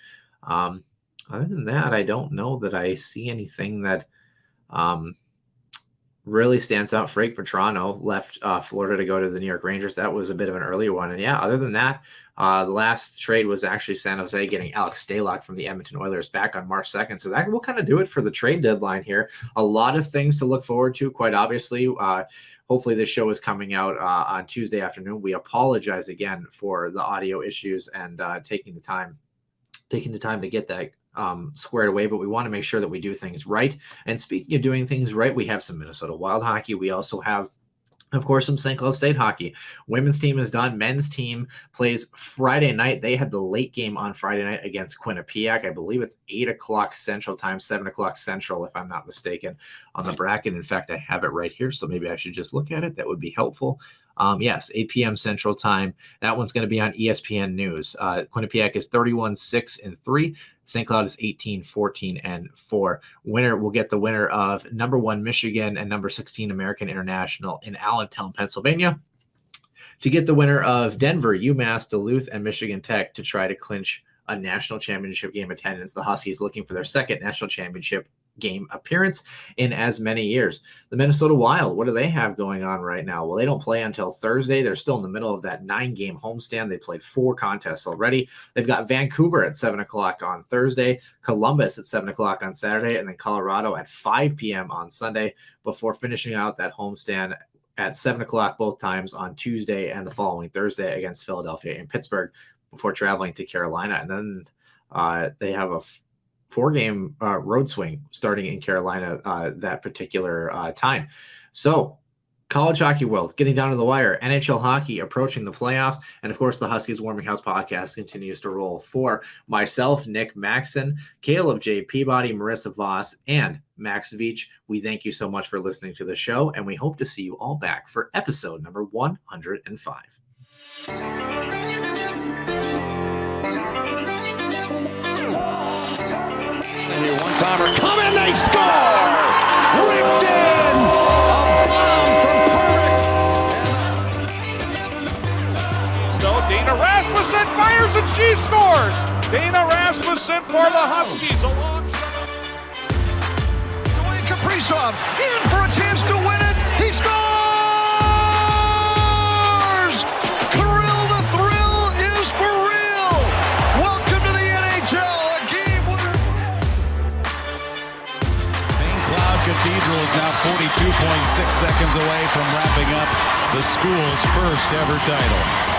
Other than that, I don't know that I see anything that really stands out. Frake for Toronto left Florida to go to the New York Rangers. That was a bit of an earlier one. And yeah, other than that, the last trade was actually San Jose getting Alex Stalock from the Edmonton Oilers back on March 2nd. So that will kind of do it for the trade deadline here. A lot of things to look forward to, quite obviously. Hopefully this show is coming out on Tuesday afternoon. We apologize again for the audio issues and taking the time to get that squared away, but we want to make sure that we do things right. And speaking of doing things right, we have some Minnesota Wild hockey. We also have, of course, some St. Cloud State hockey. Women's team is done. Men's team plays Friday night. They had the late game on Friday night against Quinnipiac. I believe it's 8 o'clock Central Time, 7 o'clock Central, if I'm not mistaken, on the bracket. In fact, I have it right here, so maybe I should just look at it. That would be helpful. Yes, 8 p.m. Central Time. That one's going to be on ESPN News. Quinnipiac is 31-6-3. St. Cloud is 18-14-4. Winner will get the winner of number 1 Michigan and number 16 American International in Allentown, Pennsylvania, to get the winner of Denver, UMass, Duluth, and Michigan Tech to try to clinch a national championship game attendance. The Huskies looking for their 2nd national championship game appearance in as many years. The Minnesota Wild, what do they have going on right now? Well, they don't play until Thursday. They're still in the middle of that 9-game homestand. They played 4 contests already. They've got Vancouver at 7 o'clock on Thursday, Columbus at 7 o'clock on Saturday, and then Colorado at 5 p.m. on Sunday before finishing out that homestand at 7 o'clock both times on Tuesday and the following Thursday against Philadelphia and Pittsburgh before traveling to Carolina. And then they have a 4-game road swing starting in Carolina that particular time. So college hockey world getting down to the wire, NHL hockey approaching the playoffs, and of course the Huskies Warming House podcast continues to roll. For myself, Nick Maxon, Caleb J. Peabody, Marissa Voss, and Max Veach, we thank you so much for listening to the show, and we hope to see you all back for episode number 105. One-timer coming, they score! Ripped in! A bomb from Mavericks! So Dana Rasmussen fires and she scores! Dana Rasmussen for the Huskies Dwayne Kaprizov in for a chance to win it! He scores! Kirill the Thrill is for real! Welcome to the NHL! A game winner! St. Cloud Cathedral is now 42.6 seconds away from wrapping up the school's first ever title.